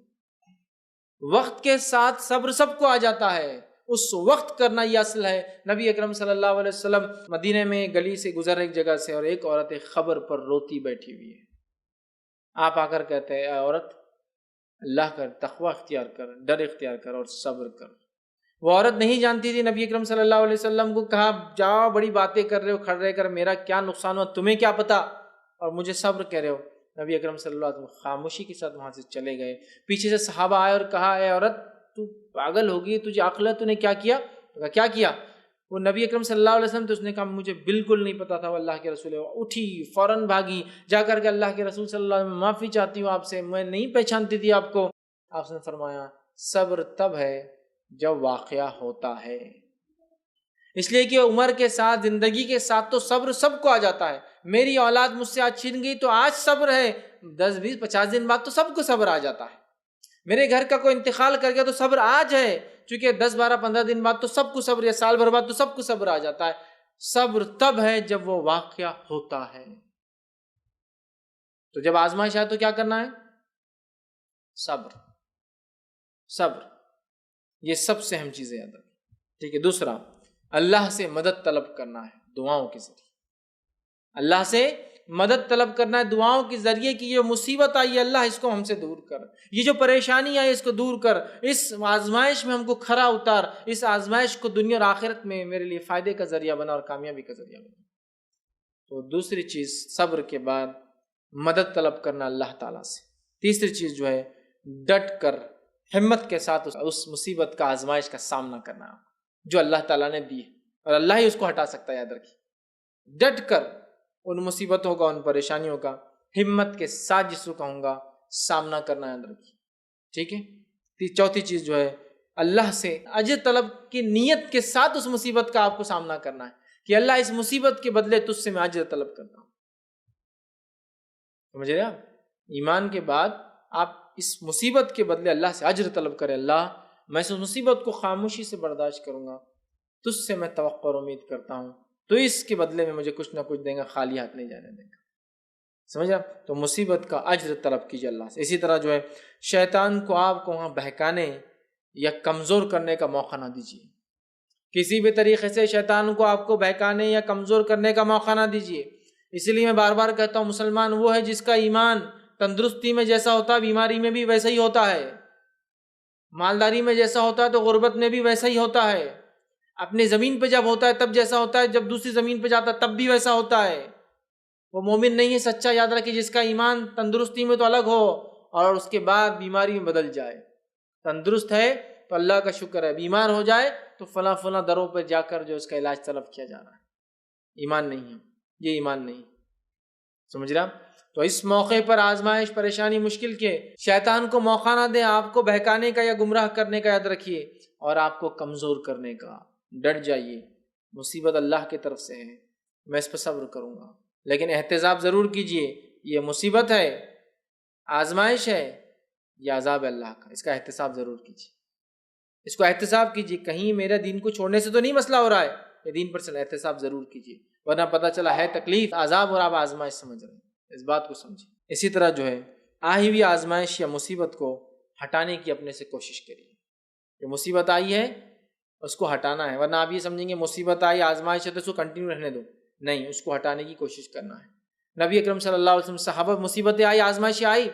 وقت کے ساتھ صبر سب کو آ جاتا ہے، اس وقت کرنا یہ اصل ہے۔ نبی اکرم صلی اللہ علیہ وسلم مدینے میں گلی سے گزر ایک جگہ سے، اور ایک عورت ایک خبر پر روتی بیٹھی ہوئی ہے۔ آپ آ کر کہتے ہیں، اے عورت، اللہ کا تقوی اختیار کر، ڈر اختیار کر اور صبر کر۔ وہ عورت نہیں جانتی تھی، نبی اکرم صلی اللہ علیہ وسلم کو کہا، جاؤ بڑی باتیں کر رہے ہو کھڑے رہ کر، میرا کیا نقصان ہوا تمہیں کیا پتا، اور مجھے صبر کہہ رہے ہو۔ نبی اکرم صلی اللہ علیہ وسلم خاموشی کے ساتھ وہاں سے چلے گئے۔ پیچھے سے صحابہ آئے اور کہا، اے عورت، تو پاگل ہوگی، تجھے عقل ہے، تو نے کیا کیا؟ کیا کیا؟ وہ نبی اکرم صلی اللہ علیہ وسلم، تو اس نے کہا مجھے بالکل نہیں پتا تھا وہ اللہ کے رسول ہے۔ اٹھی فوراً بھاگی، جا کر کے اللہ کے رسول صلی اللہ علیہ وسلم، معافی چاہتی ہوں آپ سے، میں نہیں پہچانتی تھی آپ کو۔ آپ نے فرمایا، صبر تب ہے جب واقعہ ہوتا ہے، اس لیے کہ عمر کے ساتھ، زندگی کے ساتھ تو صبر سب کو آ جاتا ہے۔ میری اولاد مجھ سے آج چھن گئی تو آج صبر ہے، 10 20 50 دن بعد تو سب کو صبر آ جاتا ہے۔ میرے گھر کا کوئی انتقال کر گیا تو صبر آج ہے، چونکہ 10 12 15 دن بعد تو سب کو صبر، یا سال بھر بعد تو سب کو صبر آ جاتا ہے۔ صبر تب ہے جب وہ واقعہ ہوتا ہے۔ تو جب آزمائش آئے تو کیا کرنا ہے؟ صبر، یہ سب سے اہم چیزیں یاد رکھیں، ٹھیک ہے۔ دوسرا، اللہ سے مدد طلب کرنا ہے دعاؤں کے ذریعے، اللہ سے مدد طلب کرنا ہے دعاؤں کے ذریعے کہ یہ مصیبت آئی ہے اللہ اس کو ہم سے دور کر، یہ جو پریشانی آئی اس کو دور کر، اس آزمائش میں ہم کو کھرا اتار، اس آزمائش کو دنیا اور آخرت میں میرے لیے فائدے کا ذریعہ بنا اور کامیابی کا ذریعہ بنا۔ تو دوسری چیز صبر کے بعد مدد طلب کرنا اللہ تعالیٰ سے۔ تیسری چیز جو ہے ڈٹ کر ہمت کے ساتھ اس مصیبت کا آزمائش کا سامنا کرنا جو اللہ تعالیٰ نے دی ہے، اور اللہ ہی اس کو ہٹا سکتا ہے، یاد رکھیے۔ ڈٹ کر ان مصیبتوں کا، ان پریشانیوں کا ہمت کے ساتھ جس کو کہوں گا سامنا کرنا، یاد رکھیے، ٹھیک ہے۔ چوتھی چیز جو ہے اللہ سے اجر طلب کی نیت کے ساتھ اس مصیبت کا آپ کو سامنا کرنا ہے کہ اللہ اس مصیبت کے بدلے تجھ سے میں اجر طلب کرتا ہوں۔ سمجھ رہے آپ؟ ایمان کے بعد آپ اس مصیبت کے بدلے اللہ سے اجر طلب کریں، اللہ میں اس مصیبت کو خاموشی سے برداشت کروں گا، تجھ سے میں توقع اور امید کرتا ہوں، تو اس کے بدلے میں مجھے کچھ نہ کچھ دیں گا، خالی ہاتھ نہیں جانے دیں گا۔ سمجھا؟ تو مصیبت کا اجر طلب کیجیے اللہ سے۔ اسی طرح جو ہے شیطان کو آپ کو وہاں بہکانے یا کمزور کرنے کا موقع نہ دیجیے، کسی بھی طریقے سے شیطان کو آپ کو بہکانے یا کمزور کرنے کا موقع نہ دیجیے۔ اسی لیے میں بار بار کہتا ہوں مسلمان وہ ہے جس کا ایمان تندرستی میں جیسا ہوتا ہے بیماری میں بھی ویسا ہی ہوتا ہے، مالداری میں جیسا ہوتا ہے تو غربت میں بھی ویسا ہی ہوتا ہے، اپنی زمین پہ جب ہوتا ہے تب جیسا ہوتا ہے، جب دوسری زمین پہ جاتا ہے تب بھی ویسا ہوتا ہے۔ وہ مومن نہیں ہے سچا، یاد رکھیے، جس کا ایمان تندرستی میں تو الگ ہو اور اس کے بعد بیماری میں بدل جائے۔ تندرست ہے تو اللہ کا شکر ہے، بیمار ہو جائے تو فلاں فلاں دروں پہ جا کر جو اس کا علاج طلب کیا جا رہا ہے۔ ایمان نہیں ہے یہ، ایمان نہیں، سمجھ رہے آپ؟ تو اس موقع پر آزمائش، پریشانی، مشکل کے شیطان کو موقع نہ دیں آپ کو بہکانے کا یا گمراہ کرنے کا، یاد رکھیے، اور آپ کو کمزور کرنے کا۔ ڈٹ جائیے، مصیبت اللہ کی طرف سے ہے، میں اس پر صبر کروں گا، لیکن احتساب ضرور کیجئے، یہ مصیبت ہے، آزمائش ہے، یہ عذاب اللہ کا، اس کا احتساب ضرور کیجئے، اس کو احتساب کیجئے، کہیں میرا دین کو چھوڑنے سے تو نہیں مسئلہ ہو رہا ہے، یہ دین پر چلا، احتساب ضرور کیجئے، ورنہ پتہ چلا ہے تکلیف، عذاب، اور آپ آزمائش سمجھ رہے ہیں، اس بات کو سمجھیں۔ اسی طرح جو ہے آئی ہوئی آزمائش یا مصیبت کو ہٹانے کی اپنے سے کوشش کریے، کہ مصیبت آئی ہے اس کو ہٹانا ہے، ورنہ آپ یہ سمجھیں گے مصیبت آئی، آزمائش ہے تو اس کو کنٹینیو رہنے دو، نہیں، اس کو ہٹانے کی کوشش کرنا ہے۔ نبی اکرم صلی اللہ علیہ وسلم صحابہ مصیبتیں آئی، آزمائشیں آئی،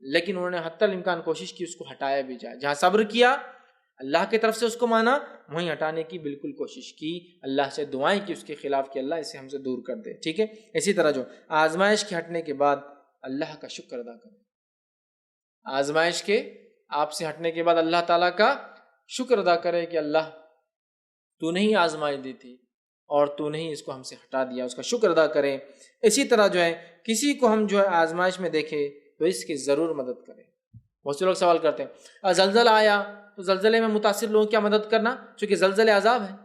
لیکن انہوں نے حتی الامکان کوشش کی اس کو ہٹایا بھی جائے، جہاں صبر کیا اللہ کی طرف سے اس کو مانا، وہیں ہٹانے کی بالکل کوشش کی، اللہ سے دعائیں کی اس کے خلاف کہ اللہ اسے ہم سے دور کر دے، ٹھیک ہے۔ اسی طرح جو آزمائش کے ہٹنے کے بعد اللہ کا شکر ادا کریں، آزمائش کے آپ سے ہٹنے کے بعد اللہ تعالیٰ کا شکر ادا کرے کہ اللہ تو نہیں آزمائش دی تھی اور تو نہیں اس کو ہم سے ہٹا دیا، اس کا شکر ادا کریں۔ اسی طرح جو ہے کسی کو ہم جو ہے آزمائش میں دیکھیں تو اس کی ضرور مدد کریں۔ بہت سے لوگ سوال کرتے ہیں زلزلہ آیا تو زلزلے میں متاثر لوگوں کیا مدد کرنا، چونکہ زلزلے عذاب ہے،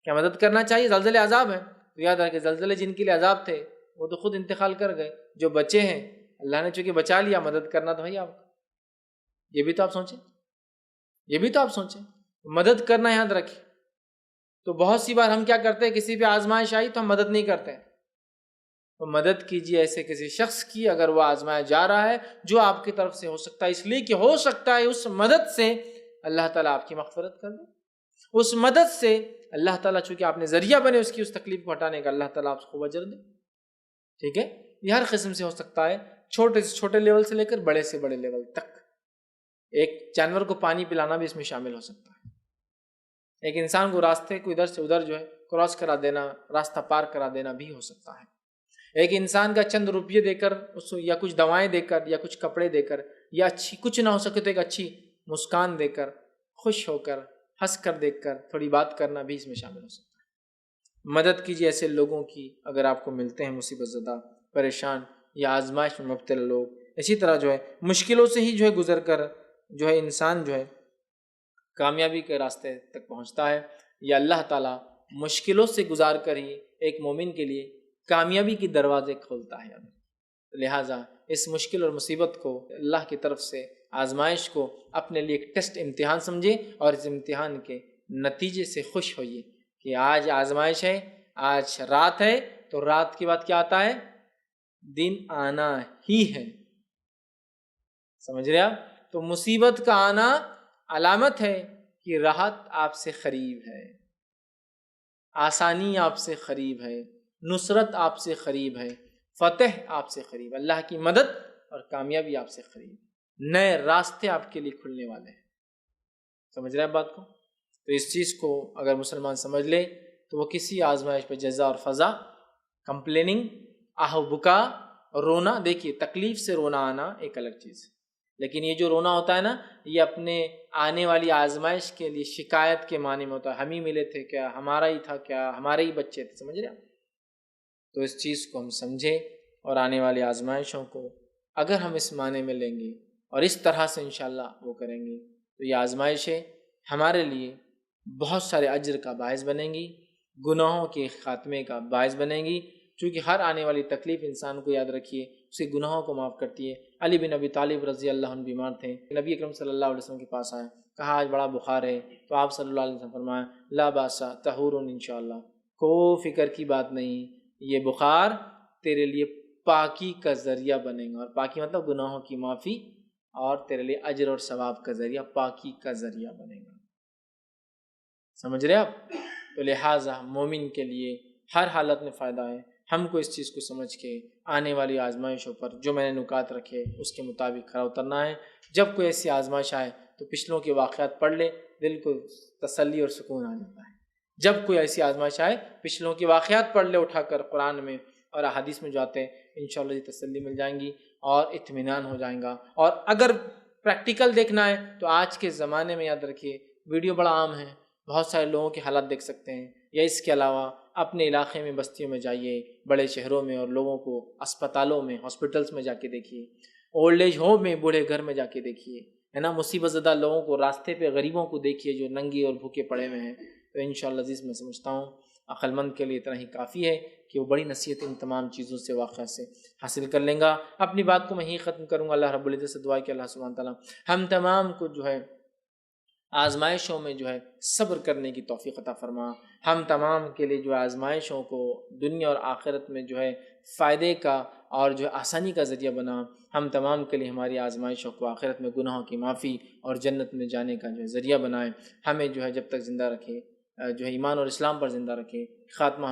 کیا مدد کرنا چاہیے؟ زلزلے عذاب ہے، تو یاد رکھیں زلزلے جن کے لیے عذاب تھے وہ تو خود انتقال کر گئے، جو بچے ہیں اللہ نے چونکہ بچا لیا، مدد کرنا تو ہے آپ کو، یہ بھی تو آپ سوچیں، یہ بھی تو آپ سوچیں، مدد کرنا یاد رکھیں۔ تو بہت سی بار ہم کیا کرتے ہیں، کسی پہ آزمائش آئی تو ہم مدد نہیں کرتے، تو مدد کیجیے ایسے کسی شخص کی اگر وہ آزمایا جا رہا ہے جو آپ کی طرف سے ہو سکتا ہے، اس لیے کہ ہو سکتا ہے اس مدد سے اللہ تعالیٰ آپ کی مغفرت کر دے، اس مدد سے اللہ تعالیٰ چونکہ آپ نے ذریعہ بنے اس کی اس تکلیف کو ہٹانے کا، اللہ تعالیٰ آپ کو اجر دے، ٹھیک ہے۔ یہ ہر قسم سے ہو سکتا ہے، چھوٹے سے چھوٹے لیول سے لے کر بڑے سے بڑے لیول تک۔ ایک جانور کو پانی پلانا بھی اس میں شامل ہو سکتا ہے، ایک انسان کو راستے کو ادھر سے ادھر جو ہے کراس کرا دینا، راستہ پار کرا دینا بھی ہو سکتا ہے۔ ایک انسان کا چند روپیے دے کر اس یا کچھ دوائیں دے کر یا کچھ کپڑے دے کر یا اچھی کچھ نہ ہو سکے تو ایک اچھی مسکان دے کر، خوش ہو کر، ہنس کر دیکھ کر تھوڑی بات کرنا بھی اس میں شامل ہو سکتا ہے۔ مدد کیجیے ایسے لوگوں کی اگر آپ کو ملتے ہیں مصیبت زدہ، پریشان یا آزمائش میں مبتلا لوگ۔ اسی طرح جو ہے مشکلوں سے ہی جو ہے گزر کر جو ہے انسان جو ہے کامیابی کے راستے تک پہنچتا ہے، یا اللہ تعالیٰ مشکلوں سے گزار کر ہی ایک مومن کے لیے کامیابی کی دروازے کھولتا ہے۔ لہٰذا اس مشکل اور مصیبت کو اللہ کی طرف سے آزمائش کو اپنے لیے ایک ٹیسٹ، امتحان سمجھے، اور اس امتحان کے نتیجے سے خوش ہوئیے کہ آج آزمائش ہے، آج رات ہے، تو رات کے بعد کیا آتا ہے؟ دن آنا ہی ہے، سمجھ رہے آپ؟ تو مصیبت کا آنا علامت ہے کہ راحت آپ سے قریب ہے، آسانی آپ سے قریب ہے، نصرت آپ سے قریب ہے، فتح آپ سے قریب، اللہ کی مدد اور کامیابی آپ سے قریب، نئے راستے آپ کے لیے کھلنے والے ہیں۔ سمجھ رہے ہیں بات کو؟ تو اس چیز کو اگر مسلمان سمجھ لے تو وہ کسی آزمائش پہ جزا اور فضا، کمپلیننگ، آہ و بکا، رونا، دیکھیے تکلیف سے رونا آنا ایک الگ چیز ہے، لیکن یہ جو رونا ہوتا ہے نا، یہ اپنے آنے والی آزمائش کے لیے شکایت کے معنی میں ہوتا ہے، ہم ہی ملے تھے کیا، ہمارا ہی تھا کیا، ہمارے ہی بچے تھے، سمجھ رہے ہیں؟ تو اس چیز کو ہم سمجھیں اور آنے والی آزمائشوں کو اگر ہم اس معنی میں لیں گے اور اس طرح سے انشاءاللہ وہ کریں گے تو یہ آزمائشیں ہمارے لیے بہت سارے اجر کا باعث بنیں گی، گناہوں کے خاتمے کا باعث بنیں گی، چونکہ ہر آنے والی تکلیف انسان کو یاد رکھیے اس کے گناہوں کو معاف کرتی ہے۔ علی بن ابی طالب رضی اللہ عنہ بیمار تھے، نبی اکرم صلی اللہ علیہ وسلم کے پاس آئے، کہا آج بڑا بخار ہے، تو آپ صلی اللہ علیہ وسلم فرمایا لا باسا طہور انشاءاللہ، کوئی فکر کی بات نہیں، یہ بخار تیرے لیے پاکی کا ذریعہ بنے گا، اور پاکی مطلب گناہوں کی معافی، اور تیرے لیے اجر اور ثواب کا ذریعہ، پاکی کا ذریعہ بنے گا۔ سمجھ رہے آپ؟ تو لہٰذا مومن کے لیے ہر حالت میں فائدہ ہے، ہم کو اس چیز کو سمجھ کے آنے والی آزمائشوں پر جو میں نے نکات رکھے اس کے مطابق کھڑا اترنا ہے۔ جب کوئی ایسی آزمائش آئے تو پچھلوں کے واقعات پڑھ لے، دل کو تسلی اور سکون آ جاتا ہے۔ جب کوئی ایسی آزمائش آئے پچھلوں کے واقعات پڑھ لے اٹھا کر، قرآن میں اور احادیث میں جو آتے ہیں، انشاءاللہ یہ تسلی مل جائیں گی اور اطمینان ہو جائیں گا۔ اور اگر پریکٹیکل دیکھنا ہے تو آج کے زمانے میں یاد رکھیے ویڈیو بڑا عام ہے، بہت سارے لوگوں کے حالات دیکھ سکتے ہیں، یا اس کے علاوہ اپنے علاقے میں، بستیوں میں جائیے، بڑے شہروں میں، اور لوگوں کو اسپتالوں میں، ہاسپٹلس میں جا کے دیکھیے، اولڈ ایج ہوم میں، بوڑھے گھر میں جا کے دیکھیے، ہے نا، مصیبت زدہ لوگوں کو راستے پہ، غریبوں کو دیکھیے جو ننگے اور بھوکے پڑے ہوئے ہیں۔ تو انشاءاللہ عزیز میں سمجھتا ہوں عقل مند کے لیے اتنا ہی کافی ہے کہ وہ بڑی نصیحت ان تمام چیزوں سے، واقعہ سے حاصل کر لیں گا۔ اپنی بات کو میں ہی ختم کروں گا، اللہ رب العزت سے دعا ہے کہ اللہ سبحانہ تعالیٰ ہم تمام کو جو ہے آزمائشوں میں جو ہے صبر کرنے کی توفیق عطا فرما، ہم تمام کے لیے جو آزمائشوں کو دنیا اور آخرت میں جو ہے فائدے کا اور جو ہے آسانی کا ذریعہ بنا، ہم تمام کے لیے ہماری آزمائشوں کو آخرت میں گناہوں کی معافی اور جنت میں جانے کا جو ہے ذریعہ بنائے، ہمیں جو ہے جب تک زندہ رکھے جو ہے ایمان اور اسلام پر زندہ رکھے، خاتمہ